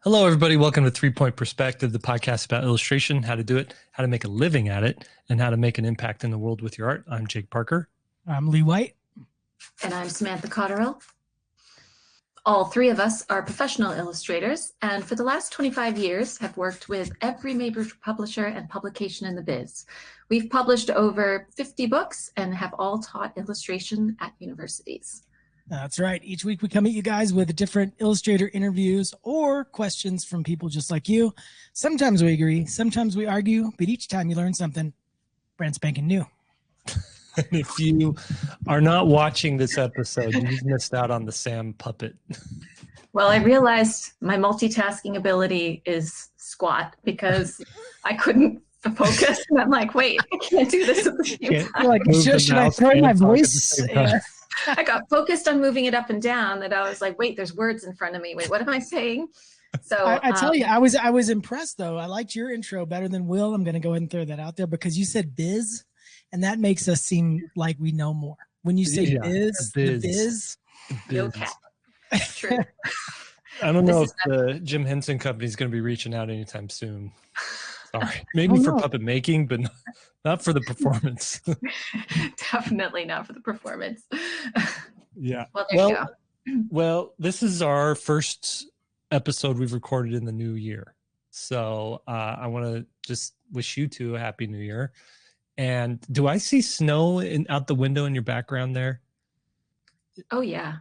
Hello, everybody. Welcome to 3-Point Perspective, the podcast about illustration, how to do it, how to make a living at it, and how to make an impact in the world with your art. I'm Jake Parker. I'm Lee White. And I'm Samantha Cotterill. All three of us are professional illustrators, and for the last 25 years have worked with every major publisher and publication in the biz. We've published over 50 books and have all taught illustration at universities. That's right. Each week we come at you guys with different illustrator interviews or questions from people just like you. Sometimes we agree, sometimes we argue, but each time you learn something brand spanking new. And if you are not watching this episode, you just missed out on the Sam puppet. Well, I realized my multitasking ability is squat because I couldn't focus. And I'm like, wait, I can't do this at the same time. Like, should I throw my voice? I got focused on moving it up and down that I was like, wait, there's words in front of me. Wait, what am I saying? So I tell you, I was impressed though. I liked your intro better than Will. I'm going to go ahead and throw that out there because you said biz, and that makes us seem like we know more. When you say biz. Okay. True. I don't know if the Jim Henson Company is going to be reaching out anytime soon. Sorry, maybe for puppet making, but not for the performance. Definitely not for the performance. Yeah. Well, there you go. Well, this is our first episode we've recorded in the new year. So I want to just wish you two a happy new year. And do I see snow out the window in your background there? Oh, yeah.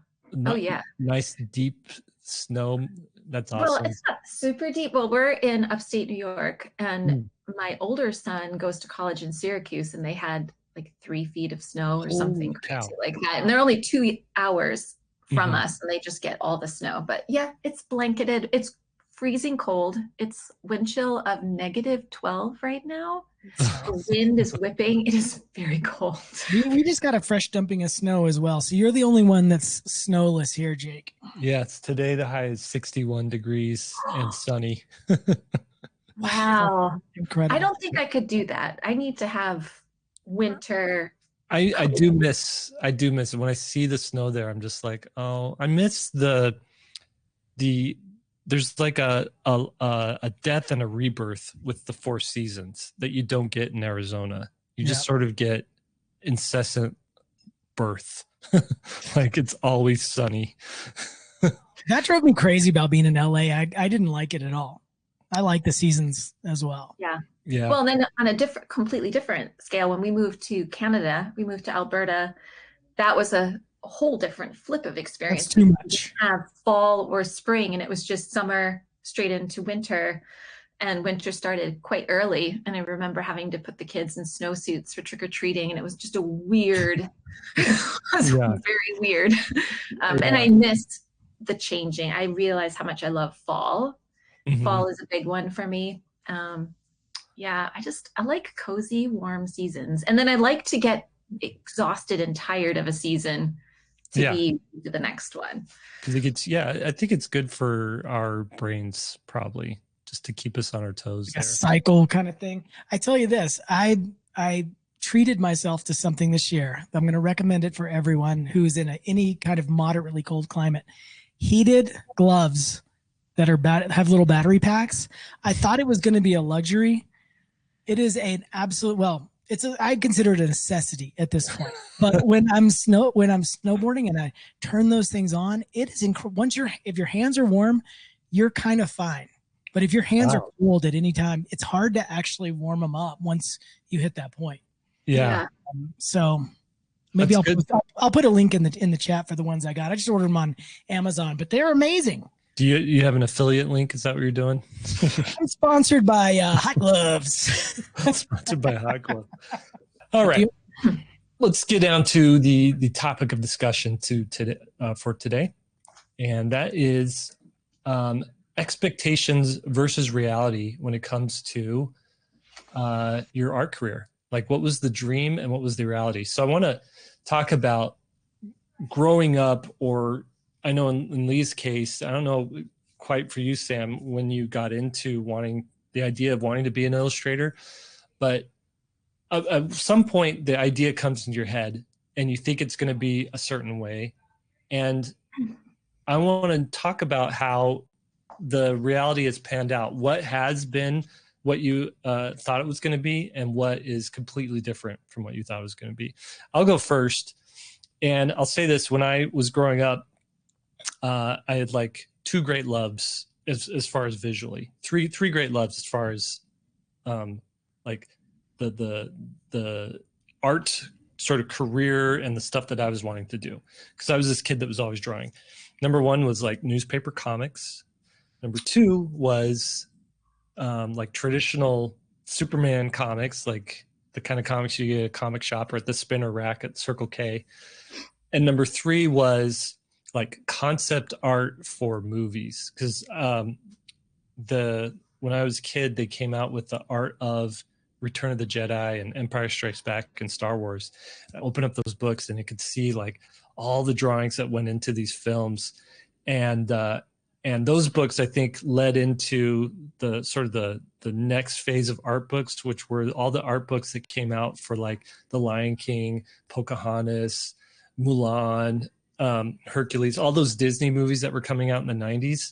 Oh, yeah. Nice deep snow. That's awesome. Well, it's not super deep. Well, we're in upstate New York, and my older son goes to college in Syracuse, and they had like 3 feet of snow or something crazy like that. And they're only 2 hours from us, and they just get all the snow. But yeah, it's blanketed. It's freezing cold. It's wind chill of -12 right now. The wind is whipping. It is very cold. We just got a fresh dumping of snow as well. So you're the only one that's snowless here, Jake. Yes, today the high is 61 degrees and sunny. Wow. Incredible. I don't think I could do that. I need to have winter. I do miss it. When I see the snow there, I'm just like, oh, I miss the there's like a death and a rebirth with the 4 seasons that you don't get in Arizona. You just sort of get incessant birth. Like it's always sunny. That drove me crazy about being in LA. I didn't like it at all. I like the seasons as well. Yeah. Yeah. Well, then on a completely different scale, when we moved to Canada, we moved to Alberta, that was a whole different flip of experience. That's too much. We didn't have fall or spring, and it was just summer straight into winter, and winter started quite early. And I remember having to put the kids in snowsuits for trick-or-treating, and it was just a weird, very weird. And I missed the changing. I realized how much I love fall. Fall is a big one for me. Yeah, I like cozy, warm seasons. And then I like to get exhausted and tired of a season to be to the next one. Because I think it's good for our brains, probably, just to keep us on our toes. Like a cycle kind of thing. I tell you this, I treated myself to something this year. I'm going to recommend it for everyone who's in any kind of moderately cold climate. Heated gloves that have little battery packs. I thought it was going to be a luxury. It is an absolute, I consider it a necessity at this point. But when I'm snowboarding and I turn those things on, it is incredible. If your hands are warm, you're kind of fine. But if your hands are cold at any time, it's hard to actually warm them up once you hit that point. Yeah. So maybe I'll put a link in the chat for the ones I got. I just ordered them on Amazon, but they're amazing. Do you have an affiliate link? Is that what you're doing? I'm sponsored by Hot Gloves. Sponsored by Hot Gloves. All right. Let's get down to the topic of discussion for today. And that is expectations versus reality when it comes to your art career. Like, what was the dream and what was the reality? So I want to talk about growing up, or I know in Lee's case, I don't know quite for you, Sam, when you got into the idea of wanting to be an illustrator, but at some point the idea comes into your head and you think it's going to be a certain way. And I want to talk about how the reality has panned out. What has been what you thought it was going to be, and what is completely different from what you thought it was going to be. I'll go first, and I'll say this: when I was growing up, I had like two great loves as far as visually, three great loves as far as like the art sort of career and the stuff that I was wanting to do, because I was this kid that was always drawing. Number one was like newspaper comics. Number two was like traditional Superman comics, like the kind of comics you get at a comic shop or at the spinner rack at Circle K. And number three was like concept art for movies, because when I was a kid, they came out with the art of Return of the Jedi and Empire Strikes Back and Star Wars. I opened up those books and you could see like all the drawings that went into these films, and those books I think led into the sort of the next phase of art books, which were all the art books that came out for like The Lion King, Pocahontas, Mulan, Hercules, all those Disney movies that were coming out in the 90s.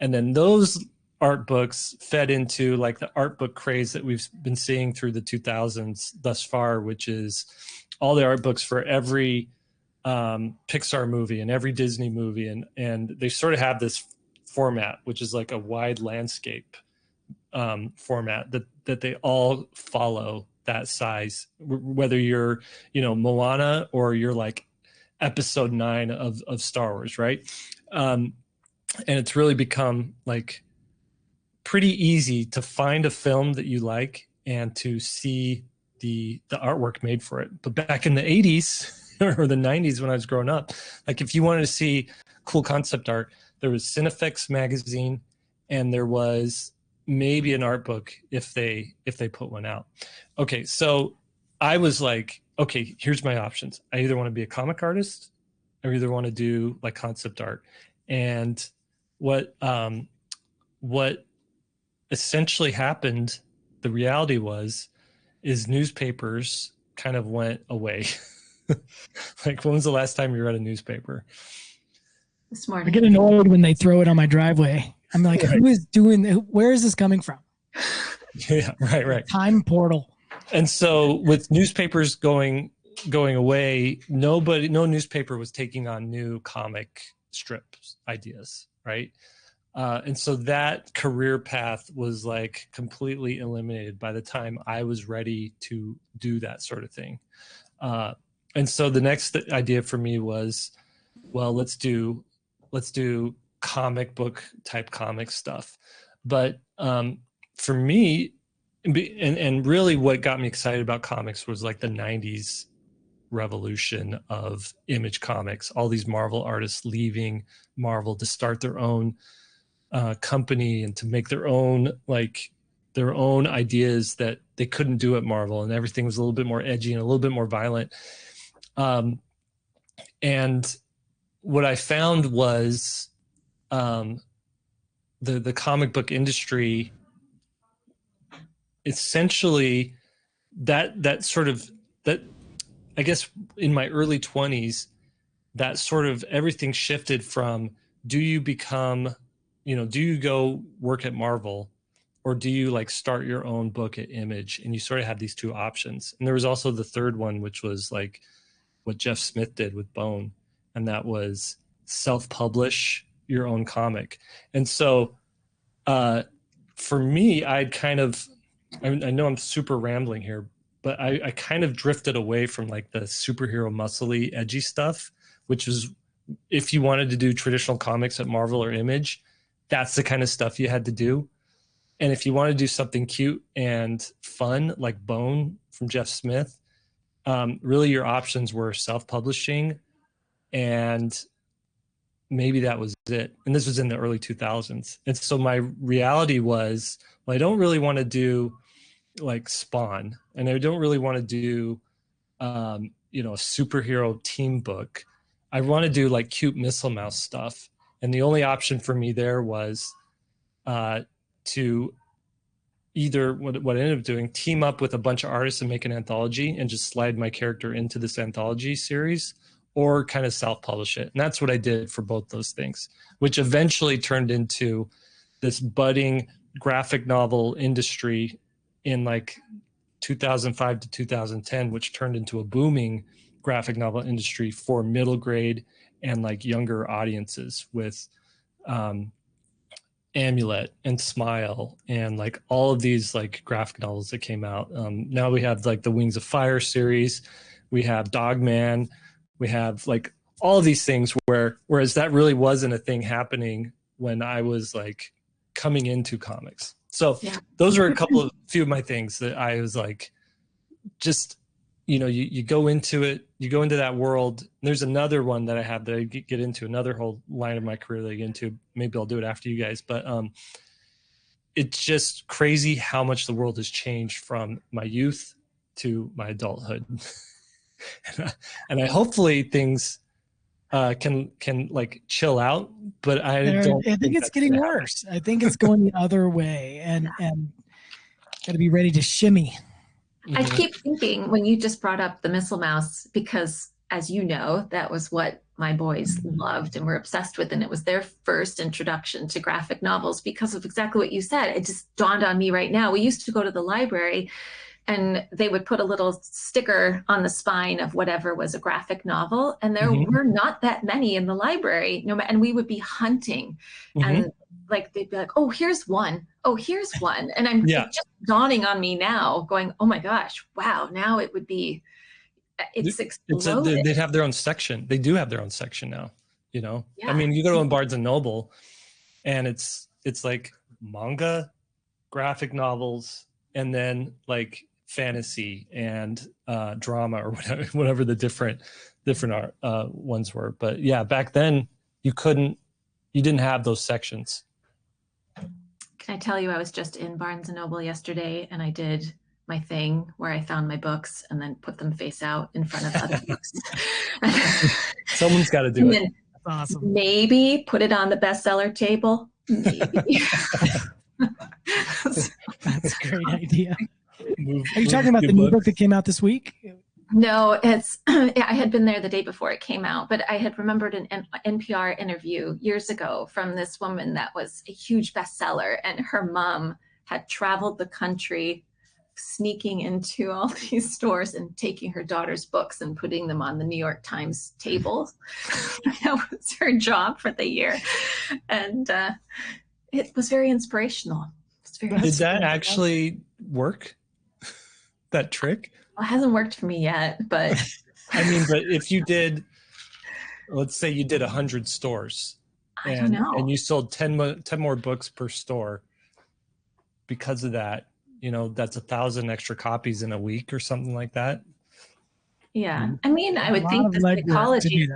And then those art books fed into like the art book craze that we've been seeing through the 2000s thus far, which is all the art books for every Pixar movie and every Disney movie. And they sort of have this format, which is like a wide landscape format that they all follow that size, whether you're, Moana or you're like episode 9 of Star Wars, right? And it's really become like pretty easy to find a film that you like and to see the artwork made for it. But back in the 80s or the 90s when I was growing up, like if you wanted to see cool concept art, there was Cinefix magazine, and there was maybe an art book if they put one out. Okay, so I was like, okay, here's my options. I either want to be a comic artist or either want to do like concept art. And what essentially happened, the reality is newspapers kind of went away. Like, when was the last time you read a newspaper? This morning. I get annoyed when they throw it on my driveway. I'm like, right. Who is doing? Where is this coming from? Yeah, right. Time portal. And so with newspapers going away, no newspaper was taking on new comic strip ideas, right? And so that career path was like completely eliminated by the time I was ready to do that sort of thing. And so the next idea for me was, well, let's do comic book type comic stuff. But for me, and really what got me excited about comics was like the 90s revolution of image comics, all these Marvel artists leaving Marvel to start their own company and to make their own ideas that they couldn't do at Marvel, and everything was a little bit more edgy and a little bit more violent. And what I found was the comic book industry, essentially that I guess in my early 20s, that sort of everything shifted from, do you go work at Marvel, or do you like start your own book at Image? And you sort of had these two options. And there was also the third one, which was like what Jeff Smith did with Bone, and that was self-publish your own comic. And so for me, I know I'm super rambling here, but I kind of drifted away from like the superhero muscly edgy stuff, which is, if you wanted to do traditional comics at Marvel or Image, that's the kind of stuff you had to do. And if you want to do something cute and fun like Bone from Jeff Smith, really your options were self-publishing, and maybe that was it. And this was in the early 2000s. And so my reality was, well, I don't really want to do like Spawn, and I don't really want to do a superhero team book. I want to do like cute Missile Mouse stuff. And the only option for me there was to either, what I ended up doing, team up with a bunch of artists and make an anthology and just slide my character into this anthology series, or kind of self-publish it. And that's what I did for both those things, which eventually turned into this budding graphic novel industry in like 2005 to 2010, which turned into a booming graphic novel industry for middle grade and like younger audiences with Amulet and Smile and like all of these like graphic novels that came out. Now we have like the Wings of Fire series, we have Dogman, we have like all of these things whereas that really wasn't a thing happening when I was like coming into comics. So those are few of my things that I was like, just, you know, you go into it, you go into that world. There's another one that I have that I get into, another whole line of my career that I get into. Maybe I'll do it after you guys, but it's just crazy how much the world has changed from my youth to my adulthood. and I hopefully things can like chill out, but I think it's getting worse. I think it's going the other way, and got to be ready to shimmy. I keep thinking when you just brought up the Missile Mouse, because as you know, that was what my boys loved and were obsessed with. And it was their first introduction to graphic novels because of exactly what you said. It just dawned on me right now. We used to go to the library and they would put a little sticker on the spine of whatever was a graphic novel. And there were not that many in the library. And we would be hunting and like, they'd be like, oh, here's one. Oh, here's one. And I'm it's just dawning on me now going, oh my gosh, wow. Now it would be, it's exploded. They'd have their own section. They do have their own section now, you know? Yeah. I mean, you go to Barnes and Noble and it's like manga, graphic novels, and then like fantasy and drama or whatever the different ones were. But yeah, back then you didn't have those sections. Can I tell you, I was just in Barnes and Noble yesterday and I did my thing where I found my books and then put them face out in front of other books. Someone's got to do it. That's awesome. Maybe put it on the bestseller table. Maybe. That's a great idea. Are you talking about the new book that came out this week? No, it's I had been there the day before it came out, but I had remembered an NPR interview years ago from this woman that was a huge bestseller, and her mom had traveled the country sneaking into all these stores and taking her daughter's books and putting them on the New York Times tables. That was her job for the year. And it was very inspirational. Did that actually work? That trick? Well, it hasn't worked for me yet, but I mean, but if you did, let's say you did 100 stores and you sold 10 more books per store because of that, you know, that's 1,000 extra copies in a week or something like that. Yeah. I mean, I would think the psychology.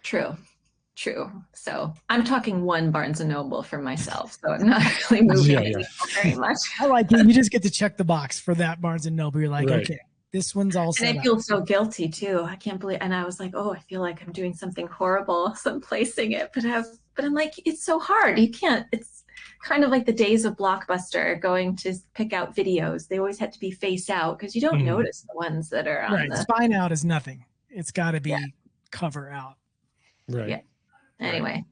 True. So I'm talking one Barnes and Noble for myself. So I'm not really moving very much. I like it. You just get to check the box for that Barnes and Noble. You're like, okay, this one's all set. And I feel so guilty too. I can't believe. And I was like, oh, I feel like I'm doing something horrible. So I'm placing it, but I'm like, it's so hard. You can't. It's kind of like the days of Blockbuster going to pick out videos. They always had to be face out because you don't notice the ones that are on the spine out is nothing. It's got to be cover out. Right. Yeah. Anyway,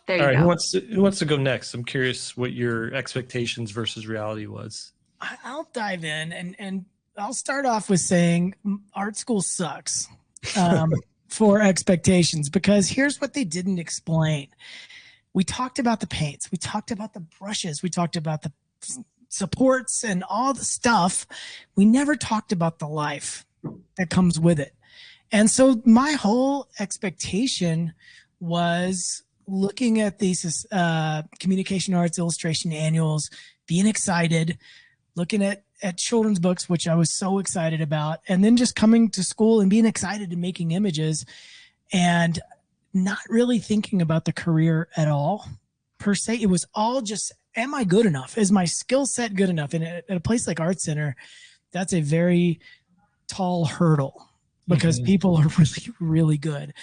there you go. All right, who wants to go next? I'm curious what your expectations versus reality was. I'll dive in and I'll start off with saying art school sucks for expectations, because here's what they didn't explain. We talked about the paints, we talked about the brushes, we talked about the supports and all the stuff. We never talked about the life that comes with it. And so my whole expectation was looking at these communication arts illustration annuals, being excited, looking at children's books, which I was so excited about, and then just coming to school and being excited and making images and not really thinking about the career at all, per se. It was all just, am I good enough? Is my skill set good enough? And at a place like Art Center, that's a very tall hurdle, because people are really, really good.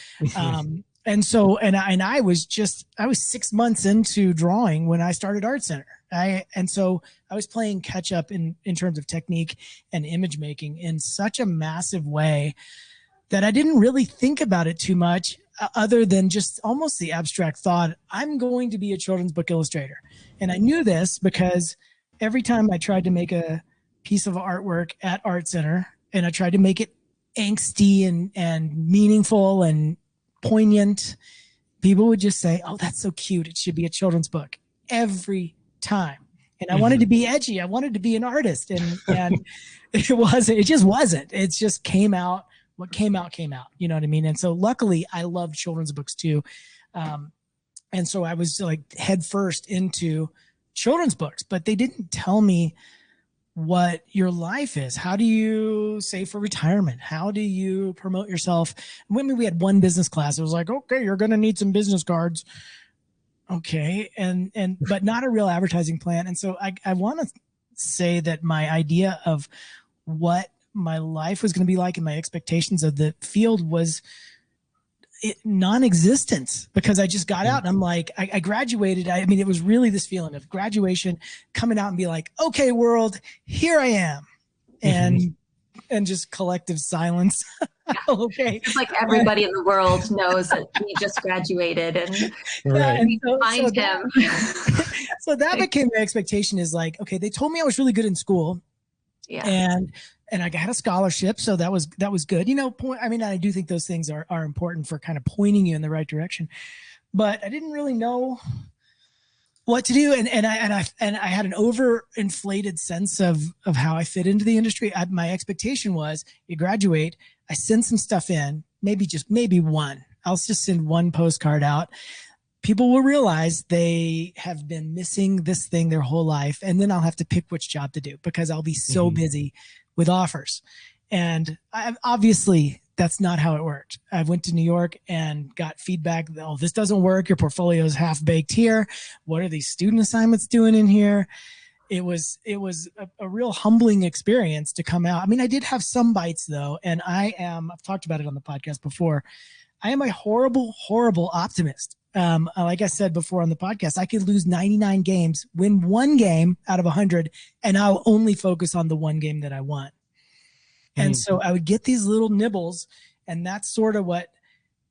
And so, and I was 6 months into drawing when I started Art Center. And so I was playing catch up in terms of technique and image making in such a massive way that I didn't really think about it too much other than just almost the abstract thought, I'm going to be a children's book illustrator. And I knew this because every time I tried to make a piece of artwork at Art Center and I tried to make it angsty and meaningful and poignant, people would just say, "Oh, that's so cute. It should be a children's book," every time. And I wanted to be edgy. I wanted to be an artist, and it just wasn't. It just came out. What came out, came out. You know what I mean? And so luckily I loved children's books too. And so I was like head first into children's books, but they didn't tell me what your life is. How do you save for retirement? How do you promote yourself? When we had one business class, it was like, okay, you're going to need some business cards. Okay. But not a real advertising plan. And so I want to say that my idea of what my life was going to be like and my expectations of the field was non-existent, because I just got out and I'm like, I graduated. I mean, it was really this feeling of graduation, coming out and be like, okay, world, here I am. And just collective silence. Okay. It's like everybody in the world knows that he just graduated and find him. So that became the expectation, is like, okay, they told me I was really good in school. Yeah. And I got a scholarship. So that was good. You know, I do think those things are important for kind of pointing you in the right direction, but I didn't really know what to do. And I had an overinflated sense of how I fit into the industry. My expectation was, you graduate, I send some stuff in, maybe one. I'll just send one postcard out. People will realize they have been missing this thing their whole life. And then I'll have to pick which job to do, because I'll be so busy with offers. And obviously that's not how it worked. I went to New York and got feedback. "Oh, this doesn't work. Your portfolio is half baked here. What are these student assignments doing in here?" It was a real humbling experience to come out. I mean, I did have some bites though. And I've talked about it on the podcast before. I am a horrible, horrible optimist. Like I said before on the podcast, I could lose 99 games, win one game out of 100, and I'll only focus on the one game that I won. And so I would get these little nibbles, and that's sort of what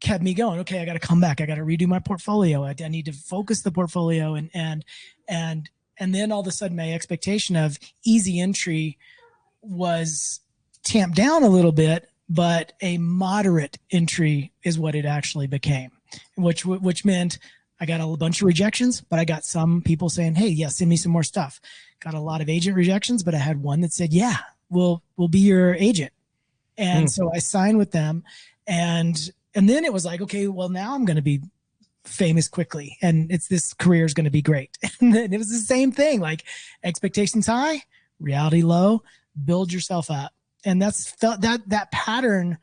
kept me going. Okay, I got to come back. I got to redo my portfolio. I need to focus the portfolio, and then all of a sudden my expectation of easy entry was tamped down a little bit, but a moderate entry is what it actually became. Which meant I got a bunch of rejections, but I got some people saying, "Hey, yeah, send me some more stuff." Got a lot of agent rejections, but I had one that said, "Yeah, we'll be your agent." And so I signed with them, and then it was like, okay, well, now I'm going to be famous quickly, and this career is going to be great. And then it was the same thing, like expectations high, reality low, build yourself up. And that pattern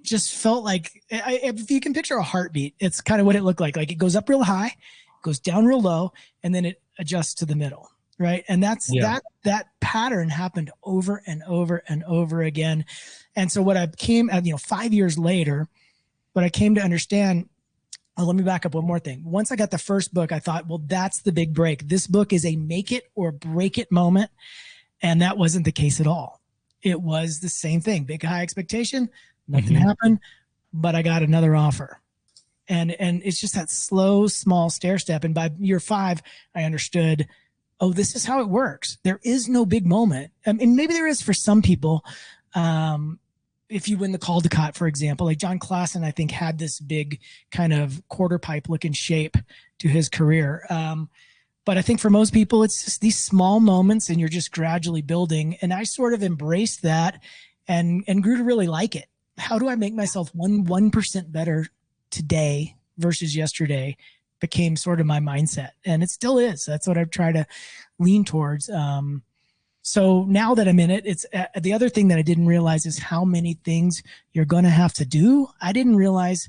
just felt like, if you can picture a heartbeat, it's kind of what it looked like. Like it goes up real high, goes down real low, and then it adjusts to the middle. Right. And that pattern happened over and over and over again. And so what I came, 5 years later, what I came to understand, let me back up one more thing. Once I got the first book, I thought, well, that's the big break. This book is a make it or break it moment. And that wasn't the case at all. It was the same thing. Big high expectation. Nothing happened, but I got another offer. And it's just that slow, small stair step. And by year 5, I understood, oh, this is how it works. There is no big moment. And maybe there is for some people. If you win the Caldecott, for example, like John Klassen, I think had this big kind of quarter pipe looking shape to his career. But I think for most people, it's just these small moments and you're just gradually building. And I sort of embraced that and grew to really like it. How do I make myself 1% better today versus yesterday became sort of my mindset. And it still is. That's what I've tried to lean towards. So now that I'm in it, it's the other thing that I didn't realize is how many things you're going to have to do. I didn't realize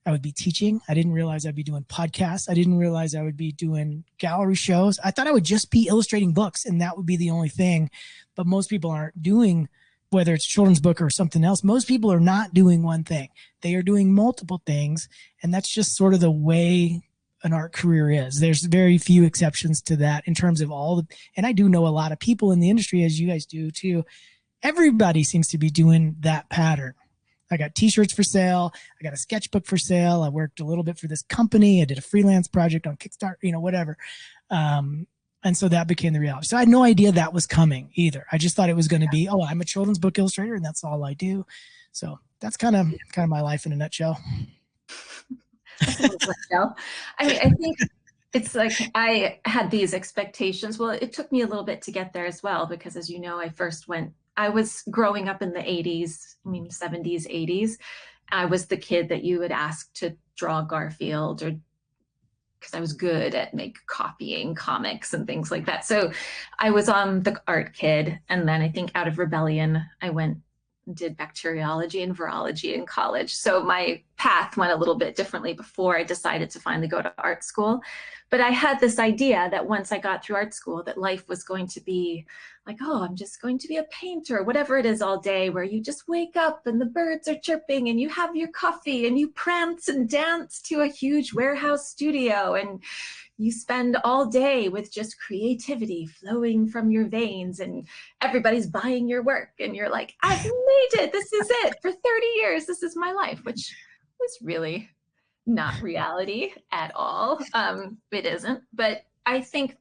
I would be teaching. I didn't realize I'd be doing podcasts. I didn't realize I would be doing gallery shows. I thought I would just be illustrating books and that would be the only thing. But most people aren't doing, whether it's children's book or something else, most people are not doing one thing. They are doing multiple things. And that's just sort of the way an art career is. There's very few exceptions to that in terms of and I do know a lot of people in the industry, as you guys do too. Everybody seems to be doing that pattern. I got t-shirts for sale. I got a sketchbook for sale. I worked a little bit for this company. I did a freelance project on Kickstarter, whatever. And so that became the reality. So I had no idea that was coming either. I just thought it was going to be, I'm a children's book illustrator and that's all I do. So that's kind of my life in a nutshell. I mean, I think it's like I had these expectations. Well, it took me a little bit to get there as well, because as you know, I was growing up in the 80s, 70s, 80s. I was the kid that you would ask to draw Garfield, or because I was good at copying comics and things like that. So I was on the art kid. And then I think out of rebellion, I did bacteriology and virology in college. So my path went a little bit differently before I decided to finally go to art school. But I had this idea that once I got through art school, that life was going to be like, I'm just going to be a painter, whatever it is all day, where you just wake up and the birds are chirping and you have your coffee and you prance and dance to a huge warehouse studio and you spend all day with just creativity flowing from your veins and everybody's buying your work and you're like, I've made it. This is it. For 30 years, this is my life, which was really not reality at all. It isn't. But I think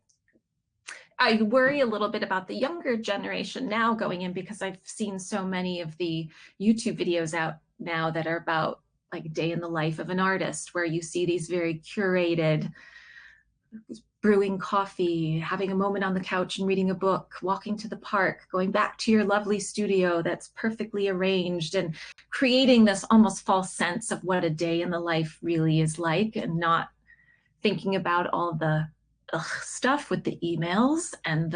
I worry a little bit about the younger generation now going in, because I've seen so many of the YouTube videos out now that are about like a day in the life of an artist, where you see these very curated, brewing coffee, having a moment on the couch and reading a book, walking to the park, going back to your lovely studio that's perfectly arranged, and creating this almost false sense of what a day in the life really is like, and not thinking about all the stuff with the emails and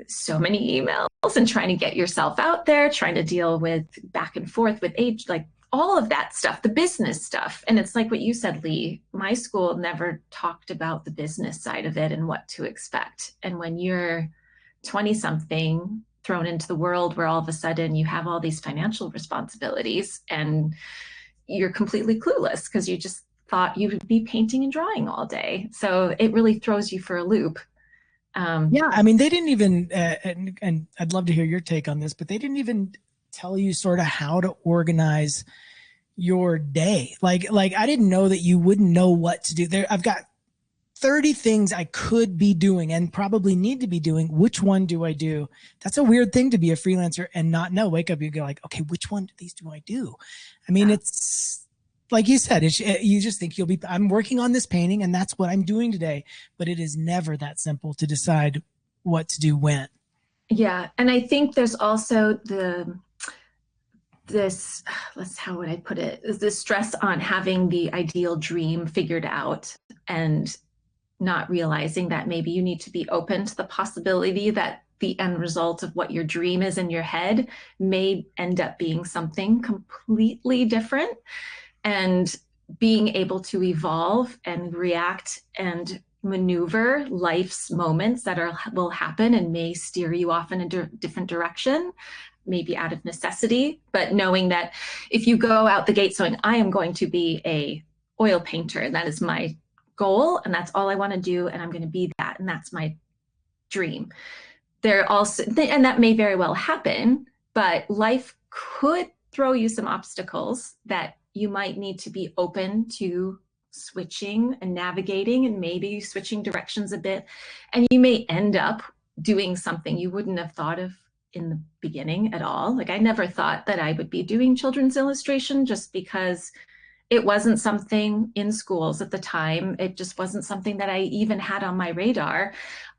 so many emails and trying to get yourself out there, trying to deal with back and forth with age, like all of that stuff, the business stuff. And it's like what you said, Lee, my school never talked about the business side of it and what to expect. And when you're 20 something thrown into the world where all of a sudden you have all these financial responsibilities and you're completely clueless because you just thought you would be painting and drawing all day. So it really throws you for a loop. Yeah, I mean, they didn't even, and I'd love to hear your take on this, but they didn't even tell you sort of how to organize your day. Like I didn't know that you wouldn't know what to do. I've got 30 things I could be doing and probably need to be doing. Which one do I do? That's a weird thing to be a freelancer and not know. Wake up, you go like, okay, which one of these do I do? I mean, it's like you said, you just think I'm working on this painting and that's what I'm doing today, but it is never that simple to decide what to do when. Yeah. And I think there's also how would I put it? Is this stress on having the ideal dream figured out and not realizing that maybe you need to be open to the possibility that the end result of what your dream is in your head may end up being something completely different, and being able to evolve and react and maneuver life's moments that will happen and may steer you off in a different direction, maybe out of necessity, but knowing that if you go out the gate saying, I am going to be a oil painter, and that is my goal, and that's all I want to do, and I'm going to be that, and that's my dream. And that may very well happen, but life could throw you some obstacles that you might need to be open to switching and navigating, and maybe switching directions a bit. And you may end up doing something you wouldn't have thought of in the beginning at all. Like I never thought that I would be doing children's illustration, just because it wasn't something in schools at the time. It just wasn't something that I even had on my radar.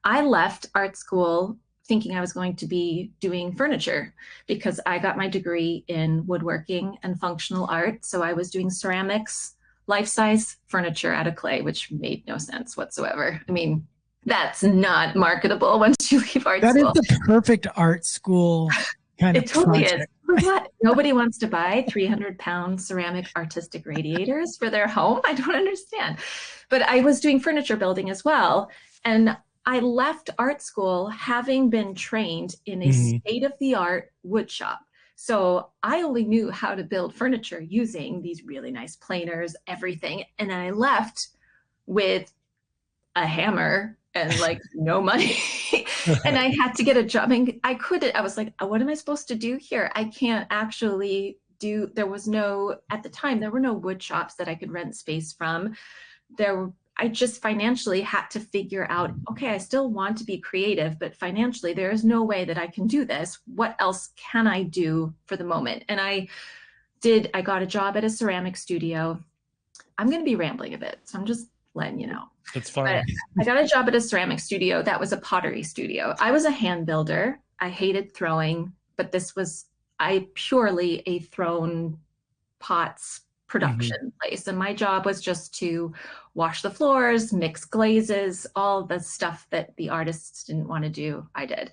I left art school thinking I was going to be doing furniture because I got my degree in woodworking and functional art. So I was doing ceramics, life-size furniture out of clay, which made no sense whatsoever. I mean, that's not marketable once you leave art school. That is the perfect art school kind of totally project. Is. Nobody wants to buy 300-pound ceramic artistic radiators for their home. I don't understand. But I was doing furniture building as well. And I left art school having been trained in a state-of-the-art wood shop. So I only knew how to build furniture using these really nice planers, everything. And then I left with a hammer and like no money. And I had to get a job. I mean, I was like, what am I supposed to do here? I can't actually there was no, at the time, there were no wood shops that I could rent space from. I just financially had to figure out, okay, I still want to be creative, but financially there is no way that I can do this. What else can I do for the moment? And I got a job at a ceramic studio. I'm going to be rambling a bit, so I'm just letting you know. It's fine. But I got a job at a ceramic studio that was a pottery studio. I was a hand builder. I hated throwing, but this was purely a thrown pots production place. And my job was just to wash the floors, mix glazes, all the stuff that the artists didn't want to do, I did.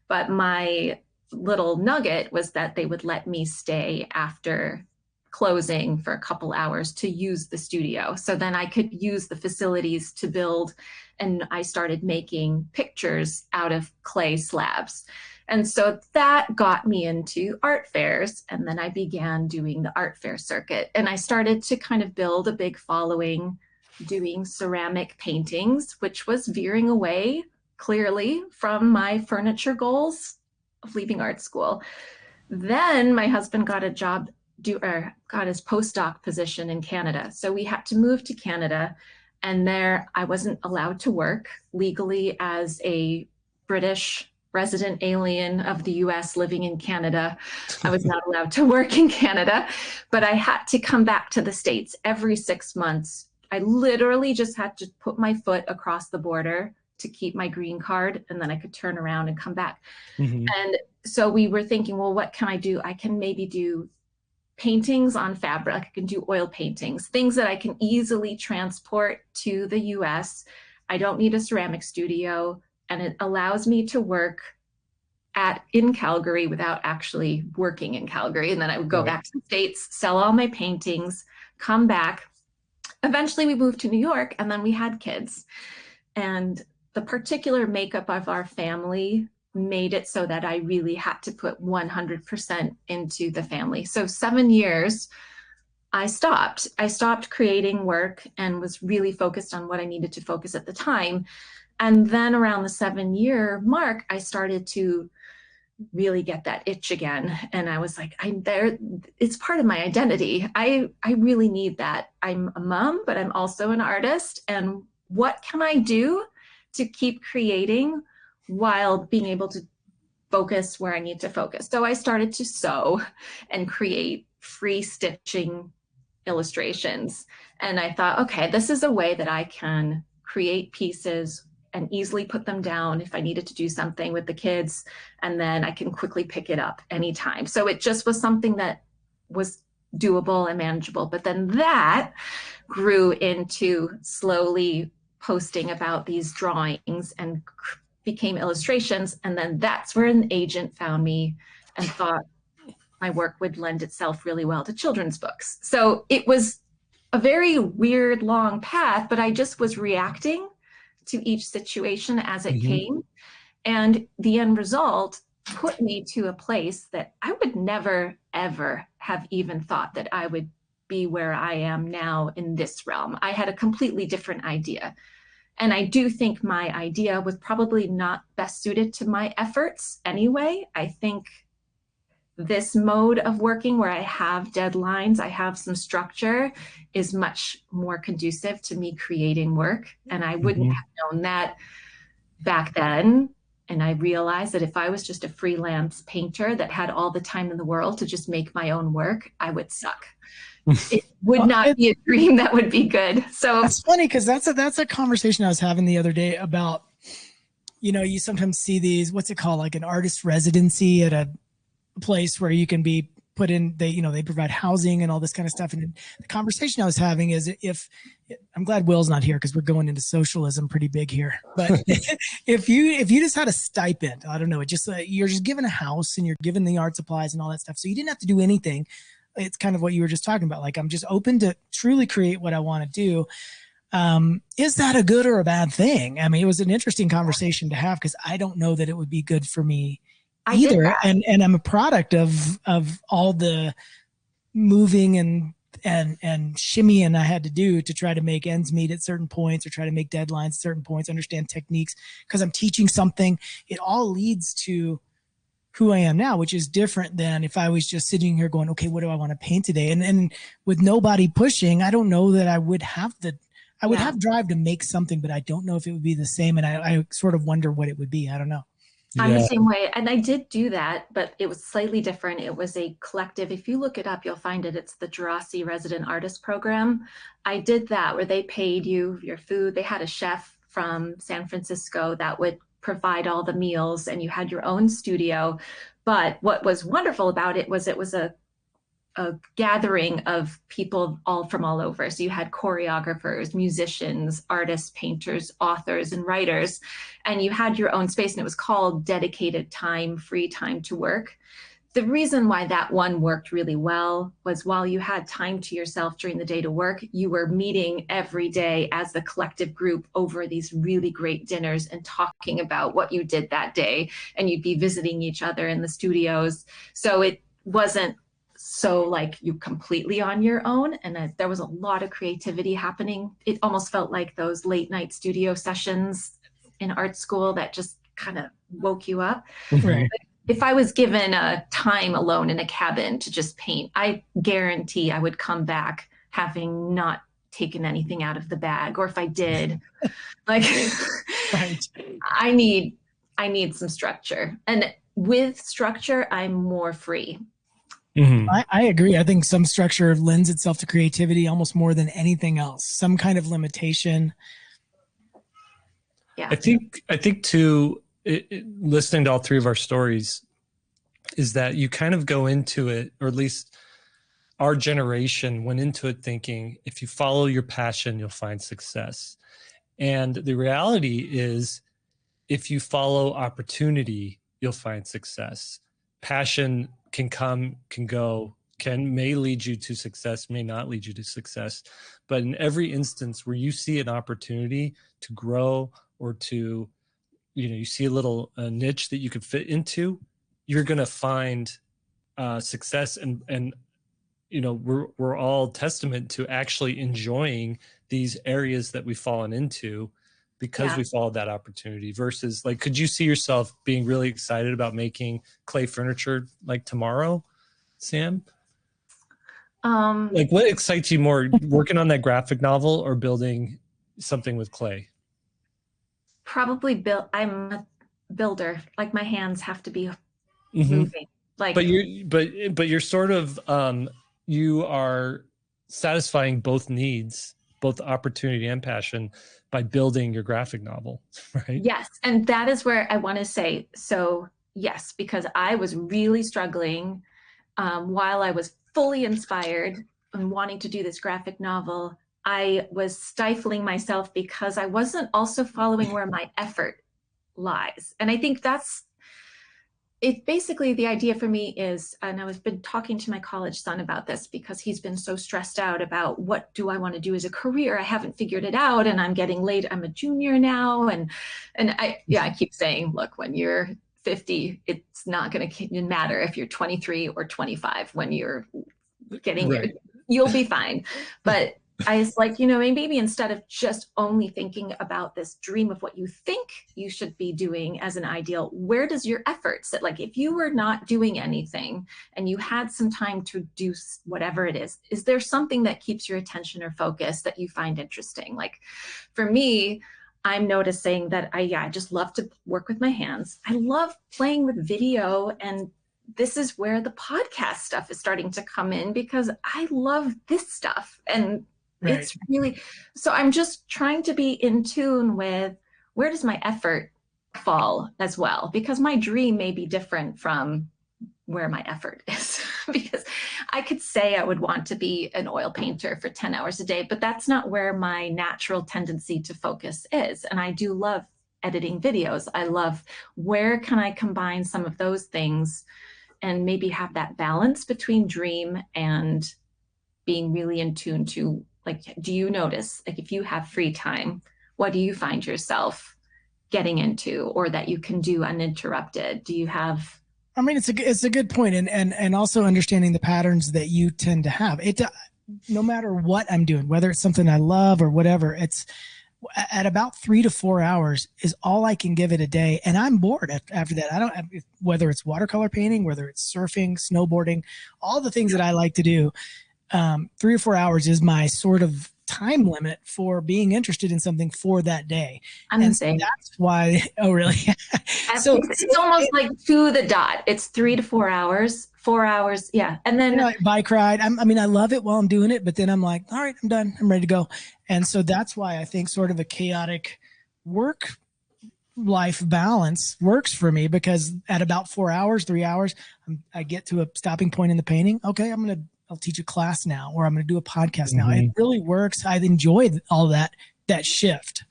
But my little nugget was that they would let me stay after closing for a couple hours to use the studio. So then I could use the facilities to build, and I started making pictures out of clay slabs. And so that got me into art fairs. And then I began doing the art fair circuit. And I started to kind of build a big following doing ceramic paintings, which was veering away clearly from my furniture goals of leaving art school. Then my husband got a job, got his postdoc position in Canada. So we had to move to Canada. And there I wasn't allowed to work legally as a British resident alien of the US living in Canada. I was not allowed to work in Canada, but I had to come back to the States every 6 months. I literally just had to put my foot across the border to keep my green card, and then I could turn around and come back. And so we were thinking, well, what can I do? I can maybe do paintings on fabric. I can do oil paintings, things that I can easily transport to the US. I don't need a ceramic studio. And it allows me to work in Calgary without actually working in Calgary. And then I would go back to the States, sell all my paintings, come back. Eventually we moved to New York, and then we had kids. And the particular makeup of our family made it so that I really had to put 100% into the family. So 7 years, I stopped creating work and was really focused on what I needed to focus at the time. And then around the 7-year mark, I started to really get that itch again. And I was like, it's part of my identity. I really need that. I'm a mom, but I'm also an artist. And what can I do to keep creating while being able to focus where I need to focus? So I started to sew and create free stitching illustrations. And I thought, okay, this is a way that I can create pieces and easily put them down if I needed to do something with the kids, and then I can quickly pick it up anytime. So it just was something that was doable and manageable. But then that grew into slowly posting about these drawings and became illustrations. And then that's where an agent found me and thought my work would lend itself really well to children's books. So it was a very weird, long path, but I just was reacting to each situation as it came. And the end result put me to a place that I would never, ever have even thought that I would be where I am now in this realm. I had a completely different idea. And I do think my idea was probably not best suited to my efforts anyway. I think this mode of working where I have deadlines, I have some structure, is much more conducive to me creating work. And I wouldn't have known that back then. And I realized that if I was just a freelance painter that had all the time in the world to just make my own work, I would suck. It would not be a dream that would be good. So it's funny because that's a conversation I was having the other day about, you sometimes see these, what's it called, like an artist residency at a place where you can be put in, they provide housing and all this kind of stuff. And the conversation I was having is, I'm glad Will's not here because we're going into socialism pretty big here. But if you just had a stipend, I don't know, you're just given a house and you're given the art supplies and all that stuff. So you didn't have to do anything. It's kind of what you were just talking about. Like, I'm just open to truly create what I want to do. Is that a good or a bad thing? I mean, it was an interesting conversation to have because I don't know that it would be good for me either. And I'm a product of all the moving and shimmying I had to do to try to make ends meet at certain points, or try to make deadlines at certain points, understand techniques because I'm teaching something. It all leads to who I am now, which is different than if I was just sitting here going, okay, what do I want to paint today? And with nobody pushing, I don't know that I would have have drive to make something, but I don't know if it would be the same. And I sort of wonder what it would be. I don't know. I'm the same way. And I did do that, but it was slightly different. It was a collective. If you look it up, you'll find it. It's the Jurassic Resident Artist Program. I did that where they paid you your food. They had a chef from San Francisco that would provide all the meals, and you had your own studio. But what was wonderful about it was a gathering of people all from all over. So you had choreographers, musicians, artists, painters, authors, and writers, and you had your own space, and it was called Dedicated Time, Free Time to Work. The reason why that one worked really well was while you had time to yourself during the day to work, you were meeting every day as the collective group over these really great dinners and talking about what you did that day, and you'd be visiting each other in the studios. So it wasn't so like you completely on your own, and there was a lot of creativity happening. It almost felt like those late night studio sessions in art school that just kind of woke you up. Right. If I was given a time alone in a cabin to just paint, I guarantee I would come back having not taken anything out of the bag, or if I did, like Right. I need some structure, and with structure I'm more free. Mm-hmm. I agree. I think some structure lends itself to creativity almost more than anything else. Some kind of limitation. Yeah. I think too, listening to all three of our stories is that you kind of go into it, or at least our generation went into it thinking, if you follow your passion, you'll find success. And the reality is, if you follow opportunity, you'll find success. Passion can come, can go, may lead you to success, may not lead you to success. But in every instance where you see an opportunity to grow, or to, you see a little niche that you could fit into, you're going to find success. And we're all testament to actually enjoying these areas that we've fallen into because we followed that opportunity. Versus, like, could you see yourself being really excited about making clay furniture like tomorrow, Sam? Like, what excites you more, working on that graphic novel or building something with clay? Probably I'm a builder. Like, my hands have to be Mm-hmm. moving. Like, but you're sort of you are satisfying both needs, both opportunity and passion, by building your graphic novel, right? Yes. And that is where I want to say, so yes, because I was really struggling while I was fully inspired and wanting to do this graphic novel. I was stifling myself because I wasn't also following where my effort lies. And I think that's it. Basically, the idea for me is, and I've been talking to my college son about this because he's been so stressed out about what do I want to do as a career. I haven't figured it out, and I'm getting late. I'm a junior now. And I keep saying, look, when you're 50, it's not going to matter if you're 23 or 25 when you're getting right. You'll be fine. But I was like, maybe instead of just only thinking about this dream of what you think you should be doing as an ideal, where does your effort sit? Like, if you were not doing anything and you had some time to do whatever it is there something that keeps your attention or focus that you find interesting? Like, for me, I'm noticing that I just love to work with my hands. I love playing with video, and this is where the podcast stuff is starting to come in because I love this stuff. And Right. It's really, so I'm just trying to be in tune with where does my effort fall as well, because my dream may be different from where my effort is. Because I could say I would want to be an oil painter for 10 hours a day, but that's not where my natural tendency to focus is. And I do love editing videos. I love, where can I combine some of those things and maybe have that balance between dream and being really in tune to, like, do you notice, like, if you have free time, what do you find yourself getting into, or that you can do uninterrupted? Do you have? I mean, it's a good point. And also understanding the patterns that you tend to have. No matter what I'm doing, whether it's something I love or whatever, at about 3 to 4 hours is all I can give it a day. And I'm bored after that. I don't, whether it's watercolor painting, whether it's surfing, snowboarding, all the things that I like to do. 3 or 4 hours is my sort of time limit for being interested in something for that day. I'm And the same. that's why, oh, really? So it's almost like to the dot. It's 3 to 4 hours, 4 hours. Yeah. And then bike ride. I mean, I love it while I'm doing it, but then I'm like, all right, I'm done. I'm ready to go. And so that's why I think sort of a chaotic work life balance works for me, because at about 4 hours, 3 hours, I get to a stopping point in the painting. Okay, I'll teach a class now, or I'm going to do a podcast now. It really works. I enjoy all that shift.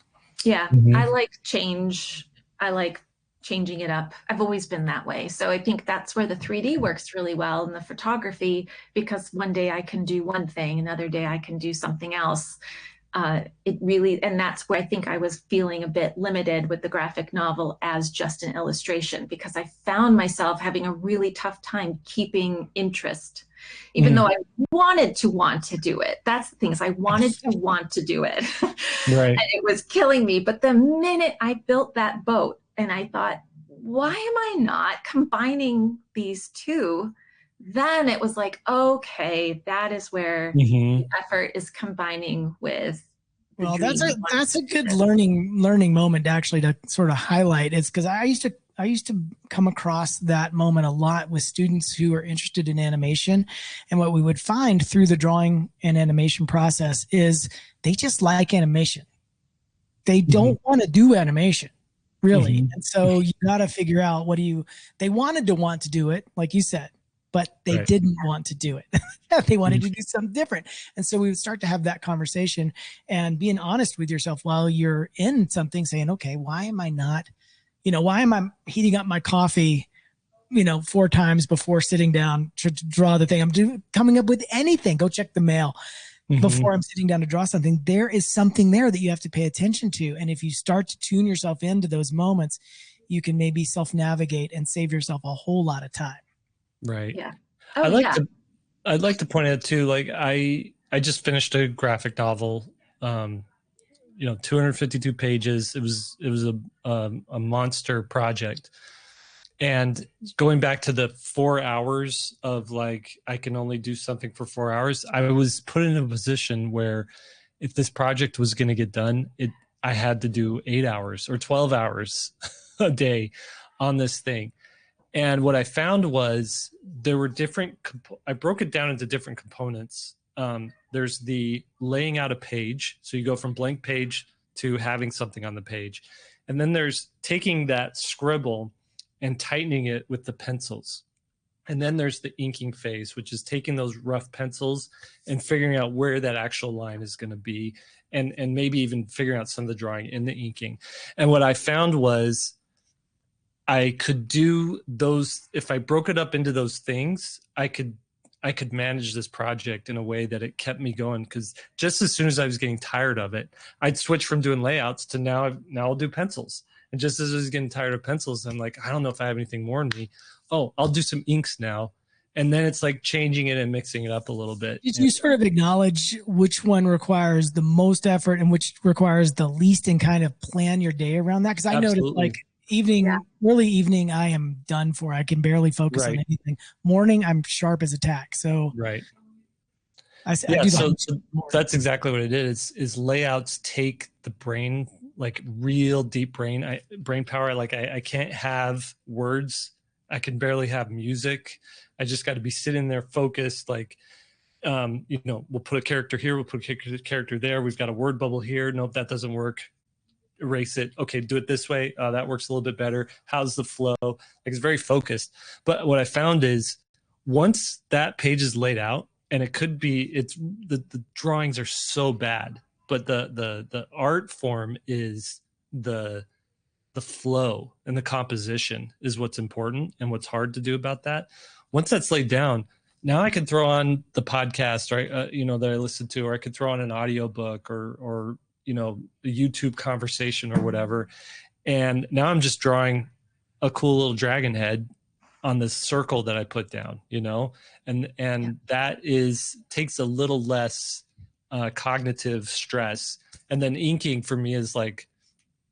Yeah. I like change. I like changing it up. I've always been that way. So I think that's where the 3D works really well in the photography, because one day I can do one thing, another day I can do something else. It really, and that's where I think I was feeling a bit limited with the graphic novel as just an illustration, because I found myself having a really tough time keeping interest, even though I wanted to want to do it. That's the thing, is I wanted to want to do it. Right. And it was killing me. But the minute I built that boat and I thought, why am I not combining these two? Then it was like, okay, that is where the effort is combining with. Well, that's a good learning moment actually to sort of highlight. It's because I used to come across that moment a lot with students who are interested in animation. And what we would find through the drawing and animation process is they just like animation. They don't want to do animation, really. And so you got to figure out they wanted to want to do it, like you said, but they didn't want to do it. They wanted to do something different. And so we would start to have that conversation and being honest with yourself while you're in something, saying, okay, why am I heating up my coffee, 4 times before sitting down to draw the thing? I'm coming up with anything. Go check the mail before I'm sitting down to draw something. There is something there that you have to pay attention to. And if you start to tune yourself into those moments, you can maybe self-navigate and save yourself a whole lot of time. Right. Yeah. I'd like to point out too, like I just finished a graphic novel, 252 pages. It was a monster project. And going back to the 4 hours of like, I can only do something for 4 hours. I was put in a position where if this project was going to get done, I had to do 8 hours or 12 hours a day on this thing. And what I found was there were I broke it down into different components. There's the laying out a page. So you go from blank page to having something on the page. And then there's taking that scribble and tightening it with the pencils. And then there's the inking phase, which is taking those rough pencils and figuring out where that actual line is going to be, and maybe even figuring out some of the drawing in the inking. And what I found was I could do those. If I broke it up into those things, I could manage this project in a way that it kept me going. Because just as soon as I was getting tired of it, I'd switch from doing layouts to now I'll do pencils. And just as I was getting tired of pencils, I'm like, I don't know if I have anything more in me. Oh, I'll do some inks now. And then it's like changing it and mixing it up a little bit. Did you sort of acknowledge which one requires the most effort and which requires the least, and kind of plan your day around that? Because I noticed like early evening, I am done for. I can barely focus on anything. Morning, I'm sharp as a tack. So so that's exactly what it is layouts take the brain, like real deep brain power. Like I can't have words. I can barely have music. I just got to be sitting there focused. Like, we'll put a character here. We'll put a character there. We've got a word bubble here. Nope, that doesn't work. Erase it. Okay, do it this way. That works a little bit better. How's the flow? Like, it's very focused. But what I found is once that page is laid out, and the drawings are so bad, but the art form is the flow, and the composition is what's important and what's hard to do about that. Once that's laid down, now I can throw on the podcast, right? That I listen to, or I could throw on an audiobook or a YouTube conversation or whatever. And now I'm just drawing a cool little dragon head on this circle that I put down, and that takes a little less cognitive stress. And then inking for me is like